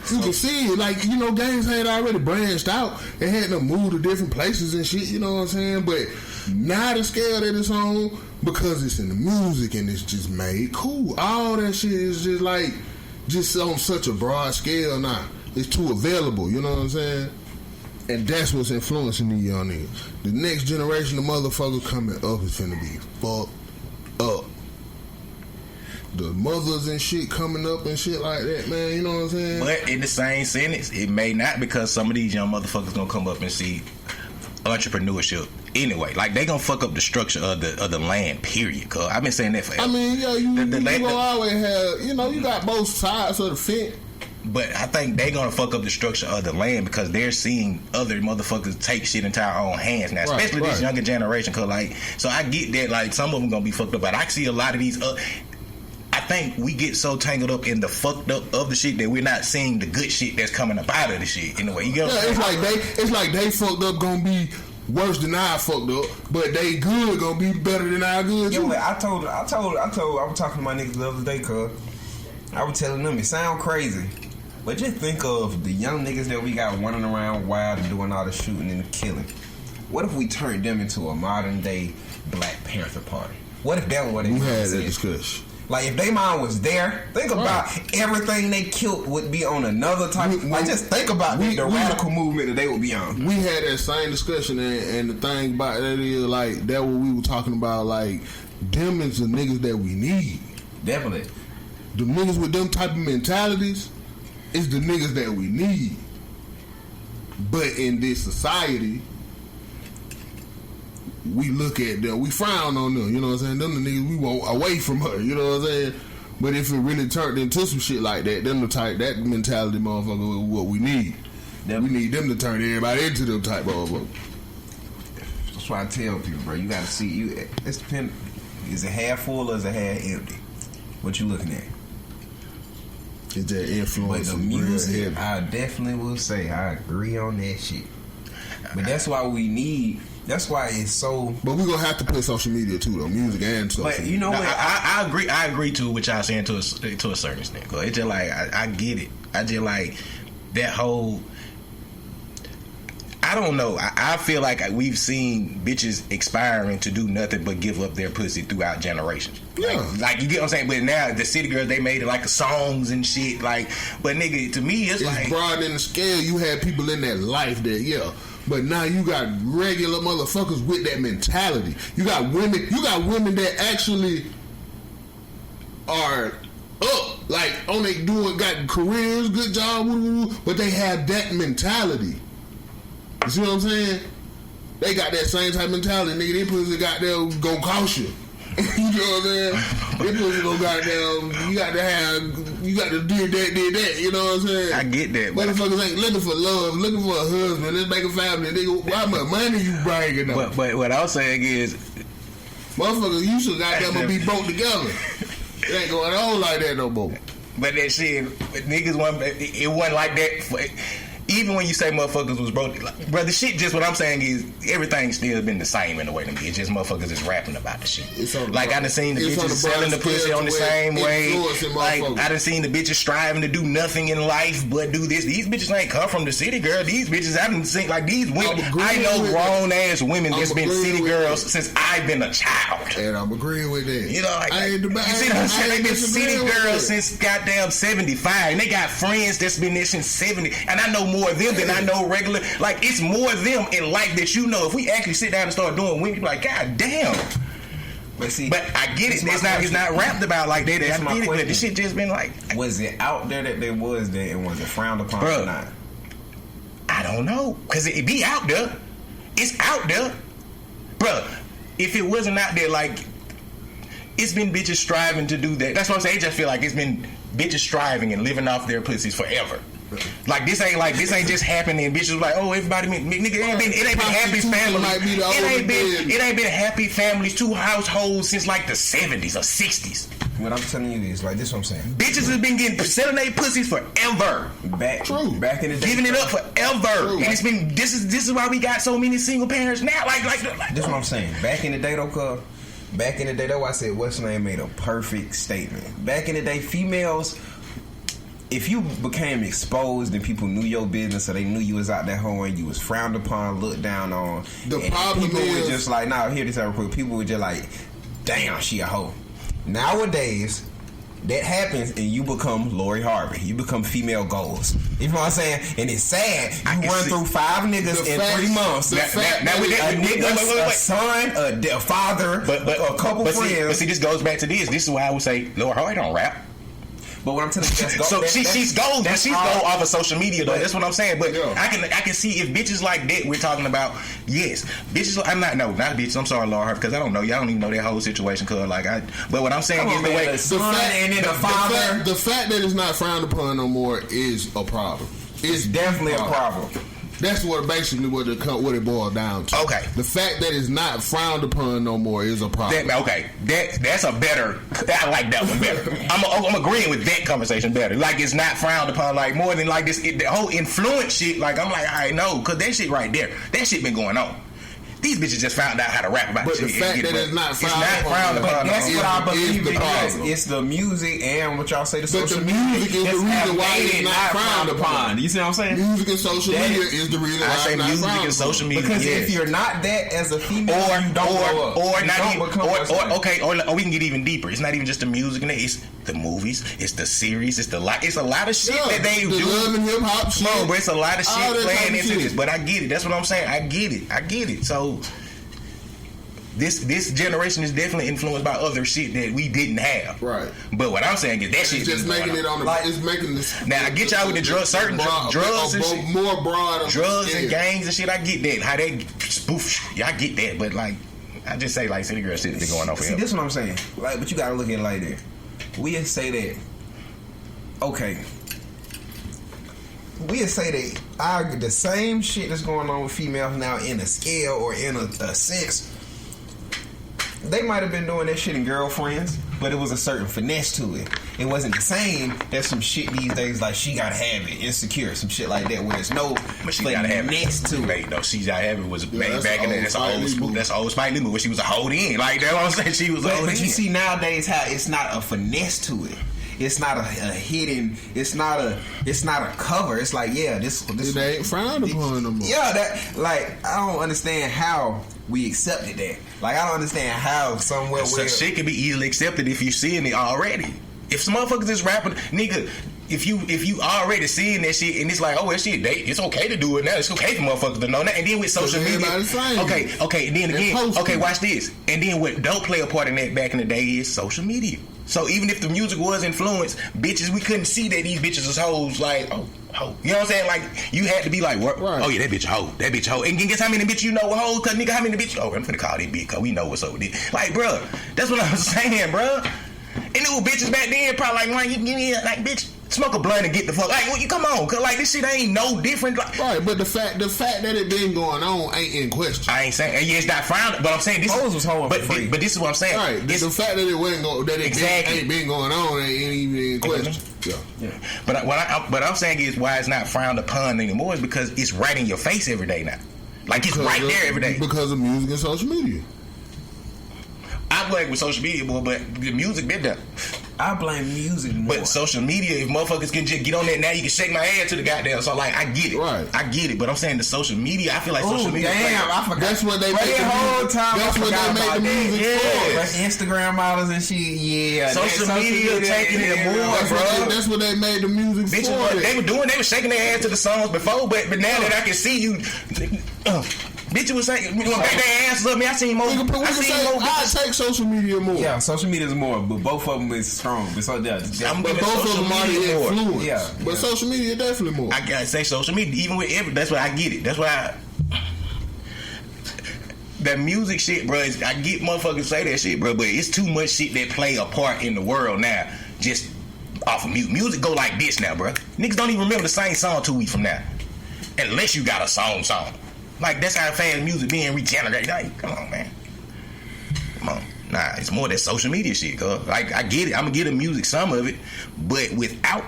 You can see it, like, you know, gangs had already branched out and had to move to different places and shit, you know what I'm saying? But now the scale that it's on, because it's in the music and it's just made cool. All that shit is just like, just on such a broad scale now. It's too available, you know what I'm saying? And that's what's influencing these young niggas. The next generation of motherfuckers coming up is finna be fucked up. The mothers and shit coming up and shit like that, man, you know what I'm saying? But in the same sentence, it may not, because some of these young motherfuckers gonna come up and see entrepreneurship anyway. Like, they gonna fuck up the structure of the land, period. Cause I've been saying that forever. I mean, yeah, you gonna always have, you know, you got both sides of the fence. But I think they gonna fuck up the structure of the land because they're seeing other motherfuckers take shit into our own hands now, especially this younger generation. Cause like, so I get that, like, some of them gonna be fucked up, but I see a lot of these. I think we get so tangled up in the fucked up of the shit that we're not seeing the good shit that's coming up out of the shit in a way. You get what I'm saying? It's like they fucked up gonna be worse than I fucked up, but they good gonna be better than I good too. I was talking to my niggas the other day, cuz I was telling them it sound crazy, but just think of the young niggas that we got running around wild and doing all the shooting and the killing. What if we turned them into a modern day Black Panther party? What if that was what they had that discussion? Like, if they mind was there, think about everything they killed would be on another type. Like, just think about the radical movement that they would be on. We had that same discussion, and the thing about that is, like, that what we were talking about, like, them is the niggas that we need. Definitely. The niggas with them type of mentalities is the niggas that we need. But in this society, we look at them, we frown on them, you know what I'm saying? Them the niggas we want away from her, you know what I'm saying? But if it really turned into some shit like that, them the type, that mentality motherfucker is what we need. We need them to turn everybody into them type motherfucker. That's why I tell people, bro, you gotta see, it's dependent. Is it half full or is it half empty? What you looking at? Is that influence? But the music, I definitely will say, I agree on that shit. But that's why we need. That's why it's so. But we're gonna have to put social media too, though, music and social. But you know what? I agree. I agree to what y'all saying to a certain extent. Cause it's just like I get it. I just like that whole. I don't know. I feel like we've seen bitches expiring to do nothing but give up their pussy throughout generations. Yeah. Like you get what I'm saying? But now the city girls, they made it like songs and shit. Like, but nigga, to me, it's like broad in the scale. You had people in that life that but now you got regular motherfuckers with that mentality. You got women that actually are up, like on they got careers, good job, but they have that mentality. You see what I'm saying? They got that same type of mentality, nigga. They pussy got there gonna cost you. You know what I'm saying? They pussy gonna goddamn. You got to did that. You know what I'm saying? I get that. Motherfuckers ain't looking for love, looking for a husband. Let's make a family. Nigga, how much money you bringing up? But what I was saying is, motherfuckers, you should goddamn be broke together. It ain't going on like that no more. But that shit, niggas it wasn't like that. even when you say motherfuckers was broke, like, bro, the shit just what I'm saying is everything's still been the same in a way to me. It's just motherfuckers is rapping about the shit. Like I done seen the bitches selling the pussy on the same way. Like I done seen the bitches striving to do nothing in life but do this. These bitches ain't come from the city, girl. These bitches I done seen like these women. I know grown ass women that's been city girls since I've been a child. And I'm agreeing with that. You know, like, you see what I'm saying? They've been city girls since goddamn 75, and they got friends that's been there since 70. And I know more of them than I know regular. Like it's more of them in life that you know. If we actually sit down and start doing women, like God damn. But see, but I get it. It's not rapped about like that. I get it, but this shit just been like. Was it out there that there was that, and was it frowned upon or not? I don't know, cause it be out there. It's out there, bro. If it wasn't out there, like it's been bitches striving to do that. That's what I'm saying. I just feel like it's been bitches striving and living off their pussies forever. Like this ain't just happening. Bitches like, oh, everybody, nigga, it ain't been happy families. It ain't been happy families, 2 households since like the 70s or 60s. What I'm telling you is like this. What I'm saying. Bitches have been selling their pussies forever. Back in the day, giving it up forever. True. And it's been this is why we got so many single parents now. Like this is what I'm saying. Back in the day, though, cuz. Back in the day, that's why I said what's name made a perfect statement. Back in the day, females, if you became exposed and people knew your business, so they knew you was out there hoeing, you was frowned upon, looked down on. The problem people is, were just like, nah, hear this out real quick. People were just like, damn, she a hoe. Nowadays, that happens and you become Lori Harvey. You become female goals. You know what I'm saying? And it's sad. You run through 5 niggas in 3 months. Now with that nigga, a son, a father, a couple friends. But see, this goes back to this. This is why I would say Lori Harvey don't rap. But what I'm telling you, she's gold, but she's gold off of social media though. That's what I'm saying. But I can see if bitches like that we're talking about. Yes, bitches. Not bitches. I'm sorry, Laura, because I don't know. Y'all don't even know that whole situation. Cause but what I'm saying is the way the fact that it's not frowned upon no more is a problem. It's definitely a problem. That's basically what it boils down to. Okay. The fact that it's not frowned upon no more is a problem. That's a better. I like that one better. I'm agreeing with that conversation better. Like it's not frowned upon like more than like this. The whole influence shit. Like I'm like I know because that shit right there. That shit been going on. These bitches just found out how to rap about but shit. The fact that it's not frowned upon. That's what I believe it is. It's the music and what y'all say the social media. Music is the reason why it's not frowned upon. You see what I'm saying? Music and social media is the reason why it's not frowned upon. And social media. Because if you're not that as a female, you don't grow up. Or we can get even deeper. It's not even just the music and it's the movies, it's the series, it's a lot of shit that they do. Love and hip hop shit. No, but it's a lot of shit playing into this. But I get it. That's what I'm saying. I get it. So this generation is definitely influenced by other shit that we didn't have. Right. But what I'm saying is that shit just making it on the it's making this. Now I get y'all with the drugs and shit. More broad drugs and gangs and shit. I get that. How they spoof. Yeah, I get that. But like I just say like city girl shit been going on forever. See, this is what I'm saying. Like, but you gotta look at it like that. We say that. Okay. We say that the same shit that's going on with females now in a scale or in a sense. They might have been doing that shit in Girlfriends, but it was a certain finesse to it. It wasn't the same as some shit these days like She Gotta Have It, Insecure, some shit like that where there's no finesse to it. No, She Gotta Have It was made back in there. That's old Spike Lee movie where she was a hold in. Like that's what I'm saying. She was a hold in. But you see nowadays how it's not a finesse to it. It's not a hidden. It's not a cover. It's like this it ain't frowned upon no more. Yeah, that like I don't understand how we accepted that. Like I don't understand how somewhere where shit can be easily accepted if you seeing it already. If some motherfuckers is rapping, nigga. If you already seeing that shit and it's like, oh, that shit, it's okay to do it now. It's okay for motherfuckers to know that. And then with social media, okay, and then again, okay, watch this. And then what don't play a part in that back in the day is social media. So even if the music was influenced, bitches, we couldn't see that these bitches was hoes. Like, oh, you know what I'm saying? Like, you had to be like, what? Right. Oh yeah, that bitch hoe. And guess how many bitches you know were hoes? Cause nigga, how many bitches? Oh, I'm finna call that bitch cause we know what's up with it. Like, bro, that's what I'm saying, bro. And there were bitches back then probably like, man, you get in, like, bitch. Smoke a blunt and get the fuck. Like, well, you come on, cause like this shit ain't no different. Like, right, but the fact that it been going on ain't in question. I ain't saying, and yeah, it's not frowned. But I'm saying this was hoeing for free. But this is what I'm saying. Right, the fact that it ain't been going on ain't even in question. Yeah. But I'm saying is why it's not frowned upon anymore is because it's right in your face every day now. Like it's right there every day. Because of music and social media. I blame with social media more, but the music been done. I blame music more. But social media, if motherfuckers can just get on there now, you can shake my hand to the goddamn. So like, I get it, right? I get it. But I'm saying the social media, I feel like social media. Damn, I forgot. That's what they make the whole music. time. That's what they make the music for. Like Instagram models and shit. Yeah, social media taking it more, bro. That's what they made the music for. They were shaking their hands to the songs before, but now that I can see you. Bitch was saying, we gonna back their asses up. Me, I seen more. I take social media more. Yeah, social media is more, but both of them is strong. But both of them are the influence. Yeah, but social media definitely more. I gotta say social media, even with that's why I get it. That's why that music shit, bro. I get motherfuckers say that shit, bro, but it's too much shit that play a part in the world now. Just off of music. Music go like this now, bro. Niggas don't even remember the same song 2 weeks from now, unless you got a song. Like, that's how fast music being regenerated. Like, come on, man. Come on. Nah, it's more that social media shit, cuz. Like, I get it. I'm gonna get the music, some of it. But without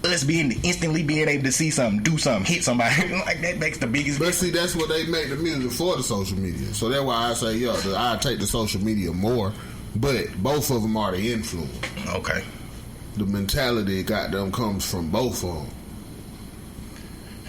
us instantly being able to see something, do something, hit somebody, like, that makes the biggest... But see, that's what they make the music for, the social media. So that's why I say, I take the social media more. But both of them are the influence. Okay. The mentality goddamn comes from both of them.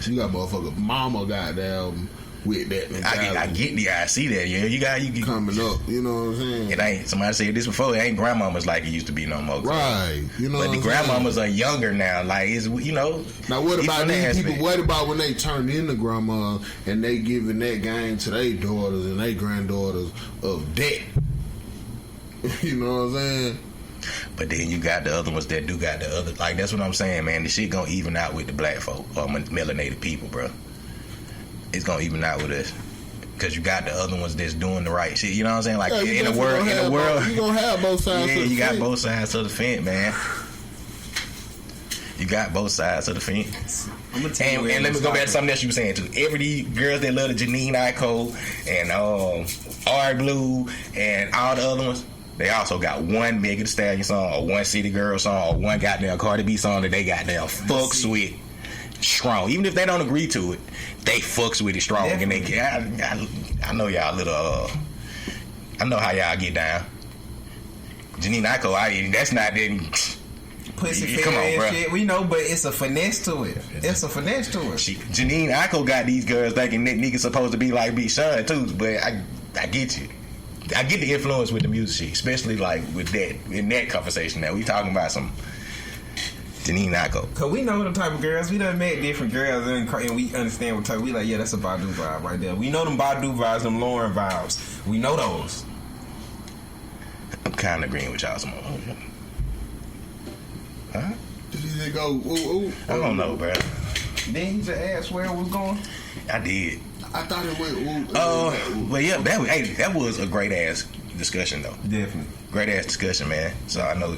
You got motherfucker mama goddamn with that mentality. I see that. Yeah, you got coming up. You know what I'm saying? It ain't. Somebody said this before. It ain't grandmamas like it used to be no more. Right. You know. But the grandmamas are younger now. Like it's Now what about these people? What about when they turn into grandma and they giving that game to their daughters and their granddaughters of that? You know what I'm saying? But then you got the other ones that do got the other. Like, that's what I'm saying, man. The shit gonna even out with the black folk or melanated people, bro. It's gonna even out with us. Because you got the other ones that's doing the right shit. You know what I'm saying? Like, in the world. You gonna have both sides of the fence. Yeah, you got both sides of the fence, man. You got both sides of the fence. And let me go back to something else you were saying, too. Every these girls that love the Janine Aiko and R Blue and all the other ones, they also got one Megan Thee Stallion song or one City Girl song or one goddamn Cardi B song that they goddamn fucks with strong. Even if they don't agree to it, they fucks with it strong. Definitely. And I know y'all little I know how y'all get down. Janine Aiko, that's not that pussy fair and bro. Shit. We know, but it's a finesse to it. It's a finesse to it. Janine Aiko got these girls thinking that niggas supposed to be like Big Sean too, but I get you. I get the influence with the music shit, especially like with that in that conversation. Now we talking about some Janine Aiko. Cause we know the type of girls. We done met different girls and we understand what type. We like, yeah, that's a Badu vibe right there. We know them Badu vibes, them Lauren vibes. We know those. I'm kind of agreeing with y'all some more. Huh? Did he go? Ooh, I don't know, bro. Then he just asked where it was going. I did. I thought it went. But yeah, that was a great ass discussion though. Definitely, great ass discussion, man. So I know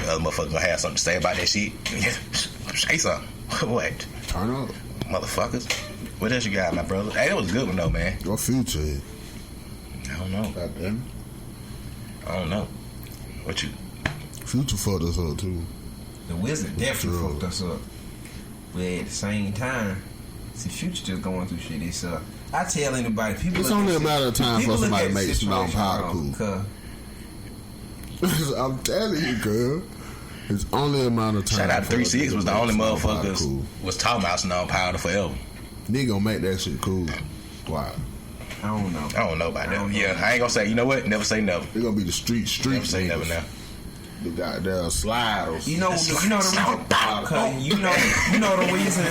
other motherfuckers gonna have something to say about that shit. Say something. What? Turn up, motherfuckers. What else you got, my brother? Hey, that was a good one though, man. Your future? I don't know. Goddamn. I don't know. What you? Future fucked us up too. The Wizard definitely fucked us up. But at the same time, see, Future just going through shit. It's I tell anybody, people. It's only a matter of time for somebody to make some powder cool. I'm telling you, girl. It's only a matter of time. Shout out 3-6 was the only motherfuckers was talking about Snow Powder forever. Nigga gonna make that shit cool. Why? I don't know. I don't know about that. Yeah, I ain't gonna say. You know what? Never say never. They're gonna be the street. Never say never now. The goddamn sliders. You know the reason. You know the reason.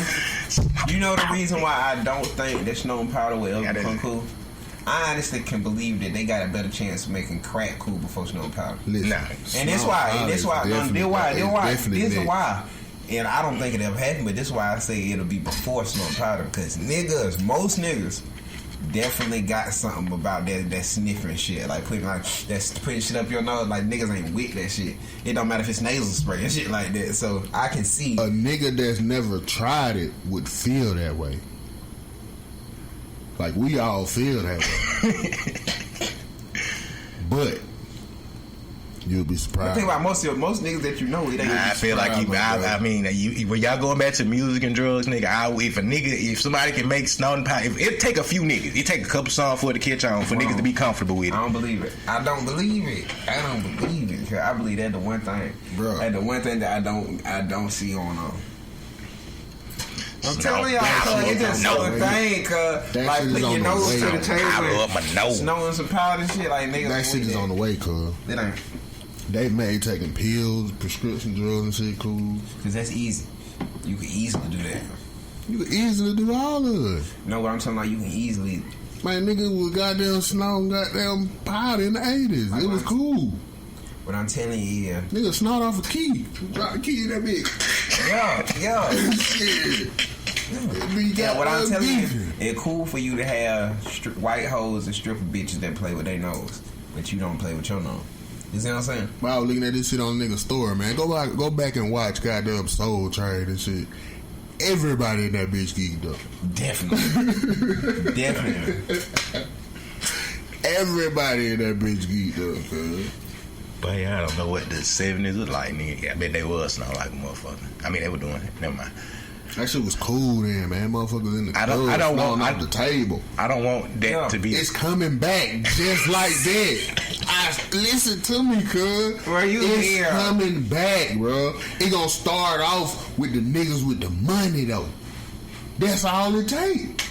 You know the reason why I don't think that Snow Powder will ever become cool. I honestly can believe that they got a better chance of making crack cool before Snow Powder. Listen, and that's why. This is why. And I don't think it ever happened, but this is why I say it'll be before Snow Powder, because most niggas definitely got something about that sniffing shit, like putting shit up your nose. Like, niggas ain't with that shit. It don't matter if it's nasal spray and shit like that. So I can see a nigga that's never tried it would feel that way. Like, we all feel that way. But You'll be The surprised. thing about most niggas that you know, it ain't. I feel like I mean, when y'all going back to music and drugs, nigga, if somebody can make snorting powder, if it take a few niggas, it take a couple songs for it to catch on, for niggas to be comfortable with it. I don't believe it. I don't believe it. 'Cause I believe that's the one thing, Bro. That's the one thing that I don't see going on. I'm telling y'all, it's just a thing, cause That like shit is put on your the nose way. to the table, I rub my nose. snorting some powder and shit, like niggas. That shit is on the way, cuz. It ain't, They made taking pills, prescription drugs and shit cool. cause that's easy. You can easily do that. You can easily do all of it. You know what I'm talking about? You can easily. Man, nigga was goddamn snorting goddamn powder in the 80s. It was cool. What I'm telling you, yeah. Nigga snort off a key. Drop the key in that bitch. Yeah. Shit. Yeah, what I'm telling you, beefing. it's cool for you to have white hoes and stripper bitches that play with their nose, but you don't play with your nose. You see what I'm saying? I was looking at this shit on the nigga's story, man. Go back and watch goddamn Soul Train and shit. Everybody in that bitch geeked up. Definitely. Definitely. Everybody in that bitch geeked up, cuz. But yeah, I don't know what the 70s was like, nigga. I bet they was not like a motherfucker. I mean, they were doing it. Never mind. That shit was cool then, man. Motherfuckers in the I club don't want snorting off the table. I don't want that to be. It's coming back just like that. Listen to me, cuz. Bro, you it's here. coming back, bro. It gonna start off with the niggas with the money, though. That's all it takes.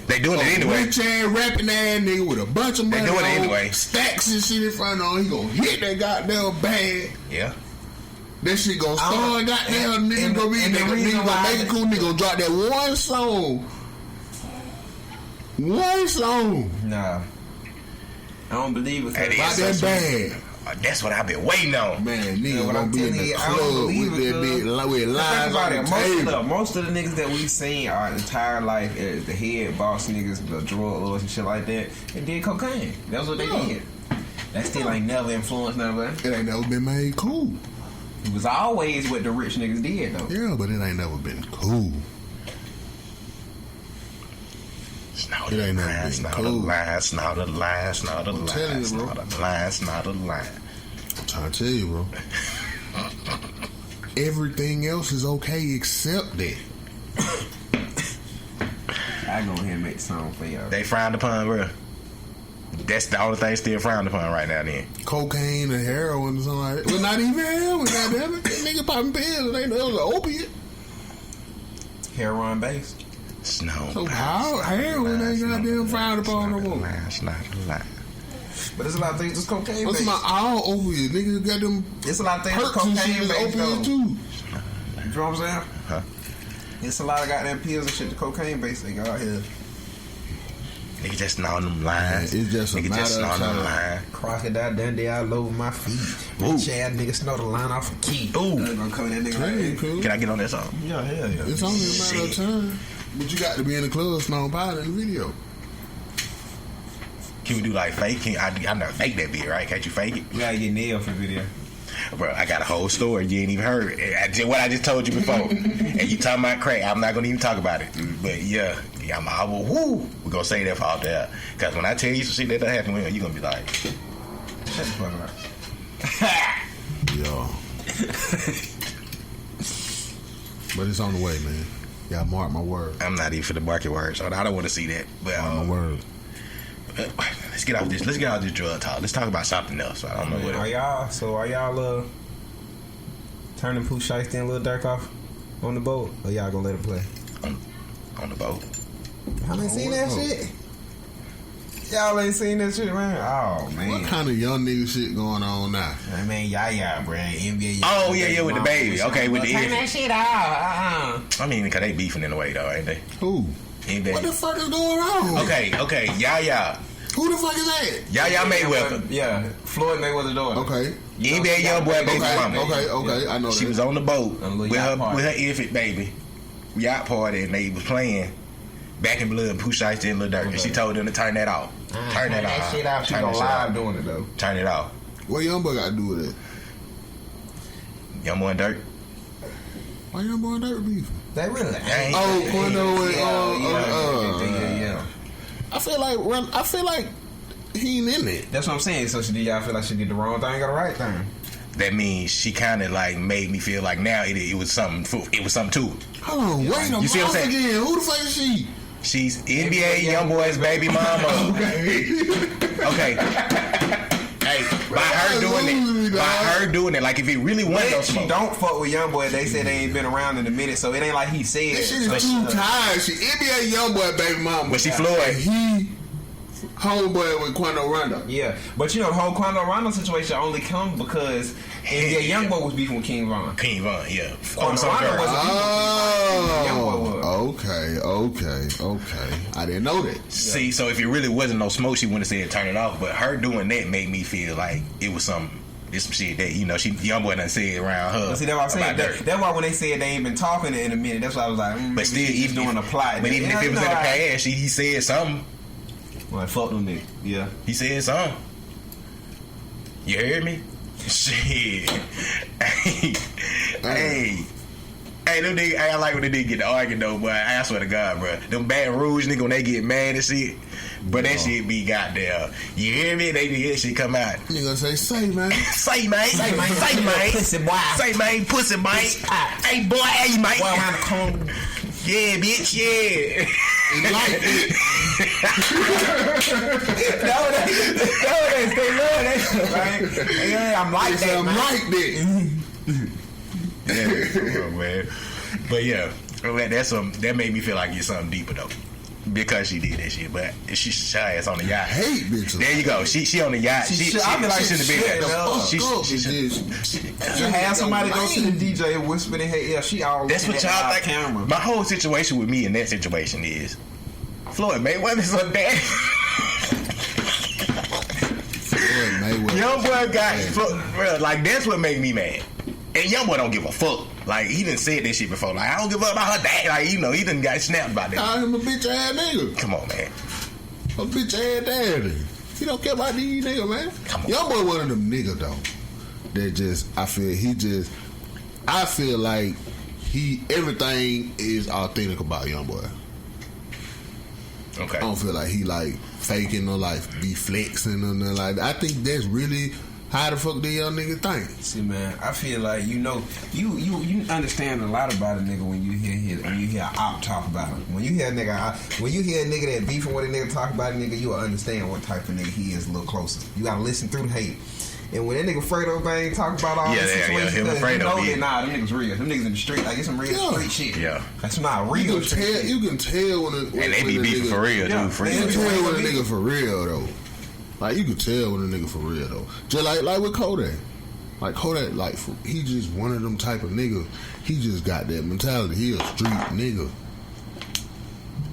They doing it anyway. Rich ass rapping ass nigga with a bunch of money. They doing it on, anyway. Stacks and shit in front of him. He gonna hit that goddamn bag. Yeah. That shit gonna start, goddamn nigga gonna be and the nigga reason gonna why make it cool. Nigga gonna drop that one song. One song. Nah. I don't believe it. That About is that bag. That's what I've been waiting on. Man, Yeah, nigga what gonna I'm be in telling the you, I don't club believe with it, that cuz. bitch with Think lies about on it. the table. Most of the niggas that we seen our entire life as the head boss niggas, the drug lords and shit like that, they did cocaine. That's what they did. That still ain't never influenced nobody. It ain't never been made cool. It was always what the rich niggas did, though. Yeah, but it ain't never been cool. Snort It a ain't never line, been snort a cool. line, snort a line, snort a I'm telling line, you, bro. snort a line, snort a line. I'm trying to tell you, bro. Everything else is okay except that. I go ahead and make the song for y'all. They frowned upon, bro. That's the only thing still frowned upon right now. Then Cocaine and heroin or something like that. Well, not even heroin, goddamn it. That nigga popping pills. It ain't no opiate. Heroin based. snow. So how heroin ain't goddamn frowned upon no more. It's not a lie. But there's a lot of things that's cocaine What's based. my all opiate? Niggas got them It's a lot of things that's perks and shit cocaine is based opiate though. too. You know what I'm saying? Huh? It's a lot of goddamn pills and shit that cocaine based they got out here. Nigga just on them lines. Yeah, it's just a nigga matter just of on them time. lines. Crocodile Dundee all over my feet. Ooh. Bitch ass nigga snort a line off a key. Ooh. They're gonna come in that nigga Hey, like, hey. cool. Can I get on that song? Yeah, hell yeah. It's only a matter of time. But you got to be in the club snorting powder in the video. Can we do like fake? I never fake that bit, right? Can't you fake it? You gotta get nailed for video. Bro, I got a whole story you ain't even heard. What I just told you before. And you talking about crack, I'm not going to even talk about it. But yeah, I will, woo. We're going to say that for all that. Because when I tell you some shit that don't happen, you're going to be like, Shut the fuck up. Yo. But it's on the way, man. Y'all mark my word. I'm not even for the market word, so I don't want to see that. But Mark my word. let's get off this. Let's get off this drug talk. Let's talk about something else. I don't know what. Are y'all turning Pooh Shiesty and Lil Durk off on the boat? Or y'all gonna let it play? On the boat. Y'all ain't seen that shit? Y'all ain't seen that shit, man? Oh, man. What kind of young nigga shit going on now? I mean, yeah, bro. NBA. Oh, yeah, with the baby. Okay, with the Turn infant. that shit out. I mean, because they beefing in a way, though, ain't they? Who? NBA. What the fuck is going on? Okay, yeah. Who the fuck is that? Yaya Mayweather. Yeah, Floyd Mayweather's daughter. Okay. You ain't that young boy, baby mama. Okay, I know She that. was on the boat On a little with yacht party. her infant baby. Yacht party, and they was playing Back in Blood, Pooh Shiesty and Lil Durk. And she told them to turn that off. Turn that off. shit out. She Turn gonna that shit live off. doing it, though. Turn it off. What young boy got to do with it? Young boy and Durk. Why young boy and Dirt beef? They really ain't. Oh, Quando and yeah. I feel like he ain't in it. That's what I'm saying. So did y'all feel like she did the wrong thing or the right thing? That means she kind of like made me feel like now it was something. It was something to it. Hold on, wait a You see what I'm minute saying? again. Who the fuck is she? She's NBA YoungBoy's baby mama. Okay. Hey, by her doing it, like if it really But wasn't she don't fuck with YoungBoy. They said they ain't been around in a minute, so it ain't like he said. That shit is too tired. She NBA YoungBoy baby mama. But she Floyd. He homeboy with Quando Rondo. Yeah, but you know the whole Quando Rondo situation only come because NBA YoungBoy was beefing with King Von. King Von, yeah. Quando Rondo wasn't Okay. I didn't know that. See, so if it really wasn't no smoke, she wouldn't have said turn it off. But her doing that made me feel like it was some shit that YoungBoy done said around her. See, that's what I'm saying. That's why when they said they ain't been talking in a minute, that's why I was like, but still, he's doing a plot. But even if it was in the past, he said something. Well, fuck them niggas. Yeah, he said something. You heard me? Shit. Hey, them niggas. I like when they did get to arguing though, but I swear to God, bro, them Baton Rouge niggas when they get mad and shit, but that shit be goddamn. You hear me? They hear shit come out. Nigga say man, say man, pussy boy, say man, pussy boy, hey boy, hey man, boy, I'm cold. Yeah, bitch, yeah. Like it. They love that. Right? Yeah, I'm like that. I'm like that. Yeah, man. But yeah, that made me feel like it's something deeper though, because she did that shit. But she ass on the yacht. I hate bitches. There you go. She on the yacht. She shouldn't have been there. She had somebody go to the DJ and whisper in her ear. She all that's what y'all think. Camera. My whole situation with me in that situation is Floyd Mayweather's a dad. YoungBoy got bro, like that's what made me mad. And YoungBoy don't give a fuck. Like he done said that shit before. Like I don't give a fuck about her dad. Like he done got snapped about that. Call him a bitch ass nigga. Come on, man. A bitch ass daddy. He don't care about these niggas, man. Come on. YoungBoy one of them niggas though. That just I feel like everything is authentic about YoungBoy. Okay. I don't feel like he like faking or like be flexing or nothing like that. I think that's really how the fuck the young nigga think. See, man, I feel like you understand a lot about a nigga when you hear op talk about him. When you hear a nigga that beefing with a nigga talk about a nigga, you will understand what type of nigga he is a little closer. You gotta listen through the hate. And when that nigga Fredo Bang talk about all this situation, him you Fredo know that nah, them niggas real. Them niggas in the street, like it's some real street shit. Yeah, that's not real. You can tell when and they be beefing for real, dude. You can tell when a nigga for real though. Like you can tell when a nigga for real though. Just like with Kodak. Like Kodak, like he just one of them type of niggas. He just got that mentality. He a street nigga.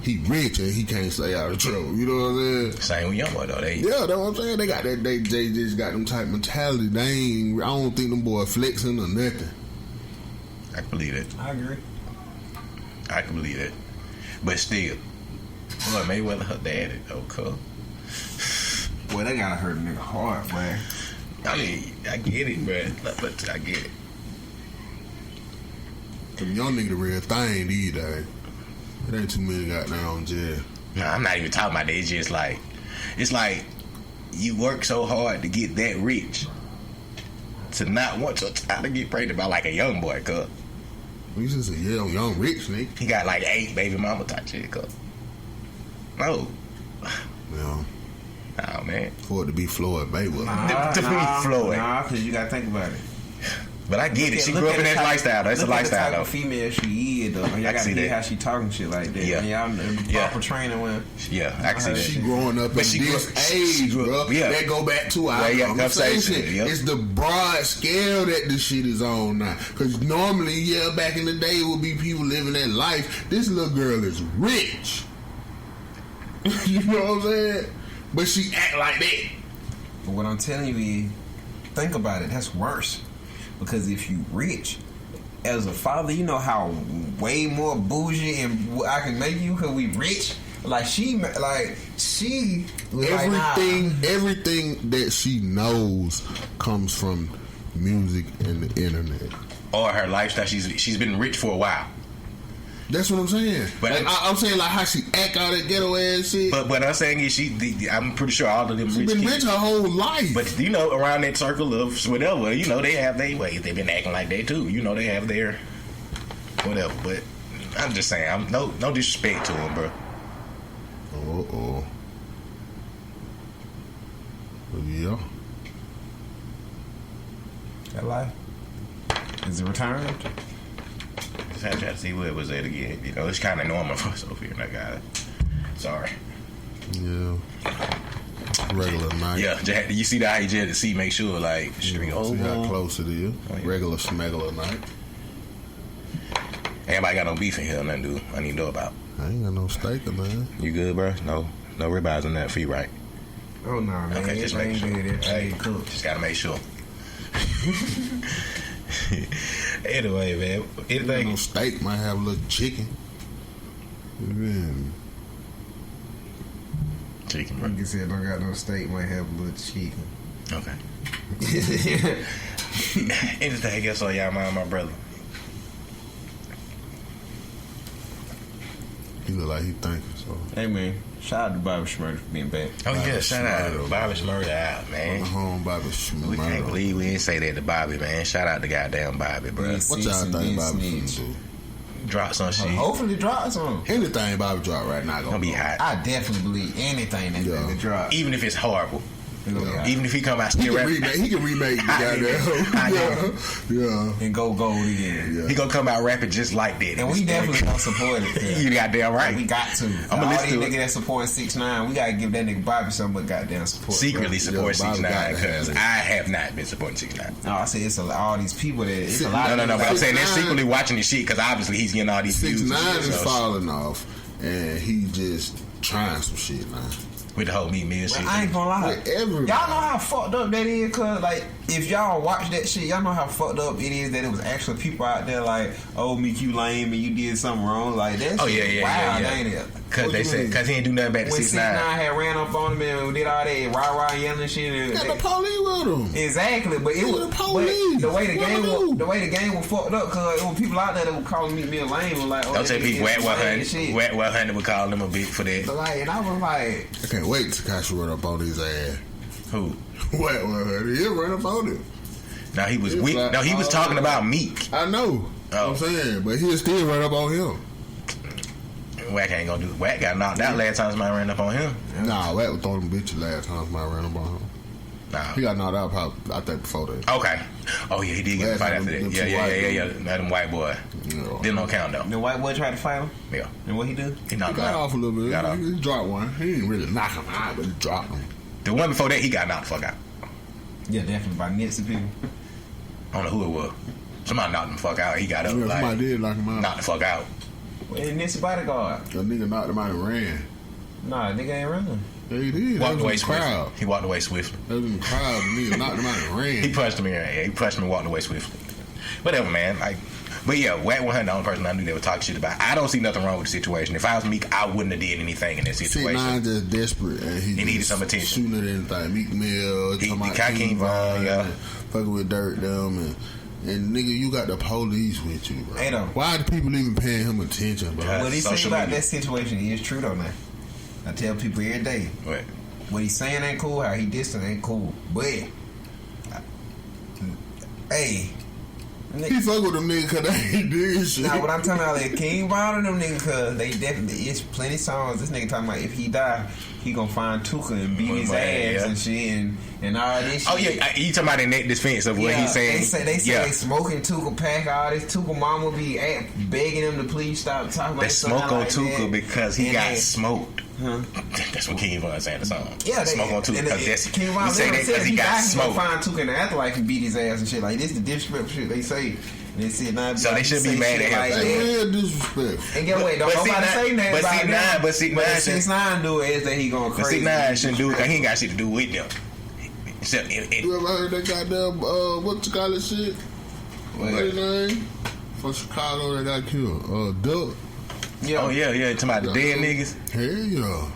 He rich and he can't stay out of trouble. You know what I'm saying? Same with YoungBoy though. Yeah, that's what I'm saying. They got that. They just got them type mentality. They ain't. I don't think them boys flexing or nothing. I can believe it. I agree. I can believe it. But still, boy, Mayweather her daddy though, cuz. Boy, they gotta hurt a nigga hard, man. I mean, I get it, man. But I get it. Them young nigga the real thing these days. It ain't too many got down jail. No, I'm not even talking about that. It's just like, you work so hard to get that rich to not want your child to get pregnant by like a young boy, cuz. You just a young rich nigga. He got like 8 baby mama type shit, cuz. No. Yeah. Nah, man. For it to be Floyd Mayweather. To be Floyd. Nah, because you gotta think about it. But I get it. She grew up in that lifestyle. That's a lifestyle, though. Look at the type of female she is, though. And y'all gotta hear how she talking shit like that. Yeah. Y'all proper training when. Yeah, I can see that. She growing up in this age, bro. Yeah. That go back to our conversation. Yep. It's the broad scale that the shit is on now. Because normally, back in the day, it would be people living that life. This little girl is rich. You know what I'm saying? But she act like that. But what I'm telling you is, think about it. That's worse. Because if you rich, as a father, you know how way more bougie and I can make you because we rich. Everything that she knows comes from music and the internet. Or her lifestyle. She's been rich for a while. That's what I'm saying. But like, I'm saying like how she act all that ghetto ass shit. But what I'm saying is I'm pretty sure all of them she rich been kids, rich her whole life. but you know, around that circle of whatever, you know, they have their ways. They've been acting like that too. You know, they have their whatever. But I'm just saying, I'm no disrespect to them, bro. Yeah. That life is it returned? Just had to see where it was at again. You know, it's kind of normal for us over here. And I got it. Sorry. Yeah. Regular night. Yeah, you see the IG to see, make sure like street See how close it is. Regular smegular night. Everybody got no beef in here, nothing I need to know about. I ain't got no steak in there. You good, bro? No ribeyes in that feet, right? Oh no, man. Okay, just make sure. Hey, cool. Just gotta make sure. Anyway, man, anything? No steak, might have a little chicken. Man. Chicken, bro. Like you said, don't got no steak, might have a little chicken. Okay. Anything else on y'all mind, my brother? He look like he thinking so. Hey man, shout out to Bobby Schmurder for being back. Oh yeah, shout out to Bobby Schmurder out, man. Home Bobby Schmurder. We can't believe we didn't say that to Bobby, man. Shout out to goddamn Bobby, bro. What y'all think Bobby finna do? Drop some shit. Hopefully drop some. Anything Bobby drop right now gonna be hot. I definitely believe anything that nigga drop. Even if it's horrible. Yeah. Even if he come out still rapping. He can remake the goddamn. Yeah. And go gold again. Yeah. He gonna come out rapping just like that. And we definitely gonna support it. Yeah. You goddamn right. We got to. I'm all gonna these niggas that support 6ix9ine, we gotta give that nigga Bobby some but goddamn support. Secretly support 6ix9ine because I have not been supporting 6ix9ine. No, I say it's all these people that it's a lot. No, but I'm saying they're secretly watching this shit because obviously he's getting all these views. 6ix9ine is falling off, and he just trying some shit now. With the whole meat meal shit. I ain't gonna lie. With everybody. Y'all know how fucked up that is? Cause like, if y'all watch that shit, y'all know how fucked up it is that it was actually people out there like, oh, Meek, you lame and you did something wrong. Like, that shit wild, ain't it? Cause they said, cause he ain't do nothing back to 6ix9ine. When 6ix9ine had ran up on him and did all that rah yelling and shit. And got the police with him. Exactly, but it was the police. The way the game was fucked up, cause it was people out there that were calling Meek Mill lame. Was like, oh, don't say people Wet 100 would call him a bitch for that. So like, and I was like, I can't wait to Takashi run up on his ass. Who? Wet 100. He'll run up on him. Now he was weak. Like, no, he was talking about Meek. I know. I'm saying, but he'll still run up on him. Wack ain't gonna do. Wack got knocked out last time somebody ran up on him. Nah, Wack was throwing them bitches last time somebody ran up on him. Nah, he got knocked out probably I think before that. Okay. Oh yeah, he did get a fight after that. Yeah. That them white boy. Yeah. Didn't count though. The white boy tried to fight him. Yeah. And what he do? He knocked him out. Off a little bit. He dropped one. He didn't really knock him out, but he dropped him. The one before that, he got knocked the fuck out. Yeah, definitely by Nipsey people. I don't know who it was. Somebody knocked him the fuck out. He got up. Yeah, like, somebody did knock him out. Knocked the fuck out. Well, Nipsey bodyguard. That nigga knocked him out and ran. Nah, nigga ain't running. Yeah, he did. Walked away swiftly. He walked away swiftly. That was in the crowd. The nigga knocked him out and ran. He punched him in. Yeah, he punched him and walked away swiftly. Whatever, man. Like, but yeah, Wack 100, the only person I knew they were talking shit about. I don't see nothing wrong with the situation. If I was Meek, I wouldn't have did anything in that situation. 6ix9ine just desperate, and he needed some attention. Shooting at anything. Meek Mill, he King Von, fucking with Dirt them, and nigga, you got the police with you, bro. Hey, though. Why are the people even paying him attention, bro? What he say about that situation is true though, now. I tell people every day. What? What he's saying ain't cool. How he distant ain't cool. But hey, he fuck with them niggas because they ain't doing shit. Now what I'm talking about, like King Von and them niggas, because they definitely, it's plenty songs. This nigga talking about if he die, he gonna find Tuka and beat his ass and shit and all this shit. Oh yeah, you talking about in that defense of what he's saying? They say they smoking Tuka pack, all this. Tuka mama be begging him to please stop talking about. They smoke on Tuka that. because he got smoked. Huh? That's what King Von saying the song. Yeah, they smoke on Tuka because King Von say that because he got smoked. He find Tuka in the afterlife and beat his ass and shit. Like this, the disrespectful shit they say. And they said, nah, so they should be mad at him. Like real disrespect. And get away, don't nobody say that. But 6ix9ine do it is that he going crazy. But 6ix9ine shouldn't do it because he ain't got shit to do with them. Except you ever heard that goddamn what you call it shit? What's his name? From Chicago that got killed. Duck. Yeah. Oh yeah. Talking about the dead niggas. Hell yeah.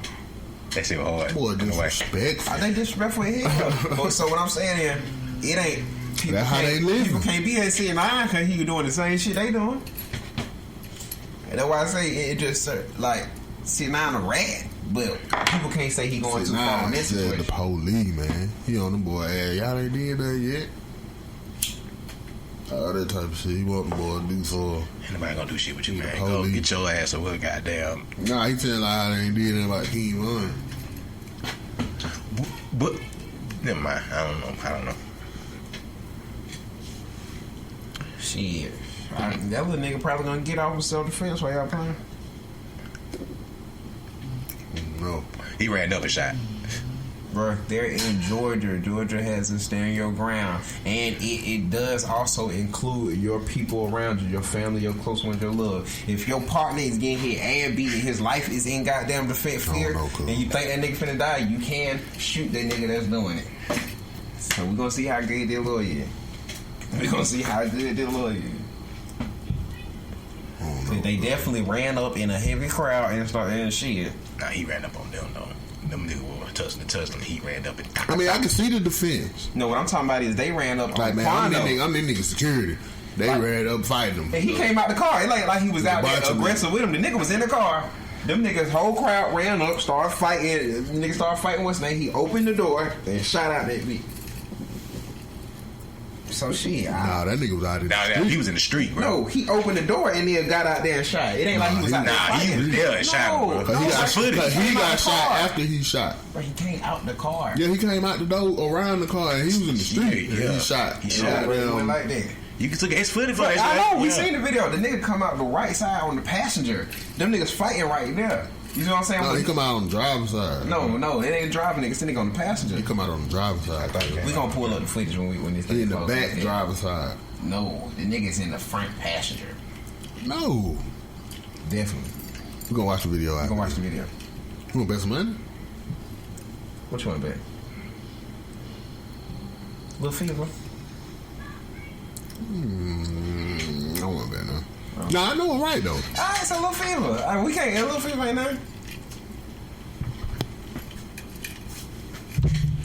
That shit hard. Boy, disrespectful. I think disrespectful is. So what I'm saying here, it ain't. That's how they live. People can't be at 6ix9ine because he doing the same shit they doing. And that's why I say it just like see now a rat, but people can't say he going too far on this situation. The police, man, he on them boy ass. Y'all ain't did that yet. All that type of shit. He want the boy to do so. Ain't nobody gonna do shit with you, man. Go get your ass over, goddamn. Nah, he telling like I ain't did nothing about King Von. But never mind. I don't know. Shit. That little nigga probably gonna get off with self-defense while y'all playing. No. He ran up and shot. Bro, they're in Georgia. Georgia has a stand your ground. And it does also include your people around you, your family, your close ones, your love. If your partner is getting hit and beaten, his life is in goddamn defense fear, and you think that nigga finna die, you can shoot that nigga that's doing it. So we're gonna see how good their lawyer is. We're gonna see how good their lawyer is. They definitely ran up in a heavy crowd and started shit. Nah, he ran up on them though. Them niggas were tussling. He ran up and. I mean, I can see the defense. No, what I'm talking about is they ran up like, on man, I'm in nigga security. They ran up fighting him. And he came out the car. It like he was out there aggressive with him. The nigga was in the car. Them niggas, whole crowd ran up, started fighting. Niggas started fighting what's name. He opened the door and shot out that beat. So shit. Nah, that nigga was out in the street. He was in the street, bro. No, he opened the door and then got out there and shot. It ain't like he was out there fighting. He was there and shot, bro. He got shot after he shot. But he came out the car. Yeah, he came out the door around the car and he was in the street. Yeah. He shot. He shot. It went like that. You can look at his footage for I that. know. We seen the video. The nigga come out the right side on the passenger. Them niggas fighting right there. You know what I'm saying? No, he come out on the driver's side. No, it ain't driving nigga. It's the nigga on the passenger. He come out on the driver's side. We gonna pull up the footage when this. He in the back driver's side. No, the nigga's in the front passenger. No, definitely. We gonna watch the video. We gonna watch the video. You want to bet some money? What you want to bet? Little Fever. I don't want to bet no. Nah, I know I'm right though. Alright, so Little Fever. We can't. Little Fever ain't there.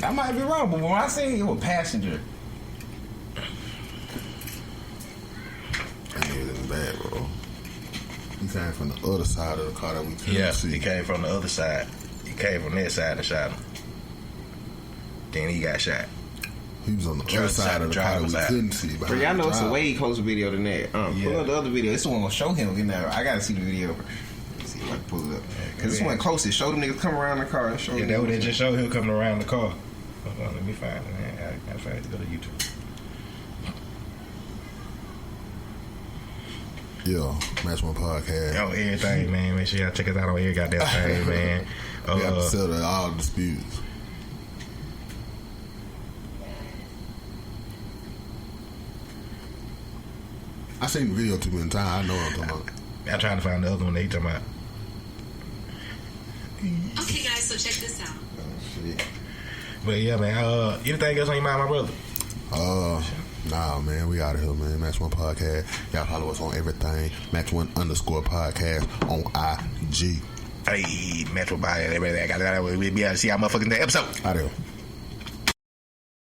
I might be wrong, but when I say it was passenger. That nigga is bad, bro. He came from the other side of the car that we couldn't see. He came from the other side. He came from that side and shot him. Then he got shot. He was on the other side of the car that we couldn't see. Bro, y'all know it's a way closer video than that. Pull up the other video. This one will show him in there. I gotta see the video. Let's see if I can pull it up. Cause this one closest. Show them niggas come around the car and show them. Yeah, that would just show him coming around the car. Hold on, let me find it, man. I gotta find it to go to YouTube. Yeah, Match One Podcast. Oh, everything, man. Make sure y'all check us out on every goddamn thing, man. We have to settle all disputes. I seen the video too many times. I know what I'm talking about. I'm trying to find the other one that you talking about. Okay, guys, so check this out. Oh, shit. But yeah, man. Anything else on your mind, my brother? Nah, man. We out of here, man. Match One Podcast. Y'all follow us on everything. Match1_podcast on IG. Hey, Metro Body, everything. I got that. We'll be able to see y'all motherfucking next episode. Out of here.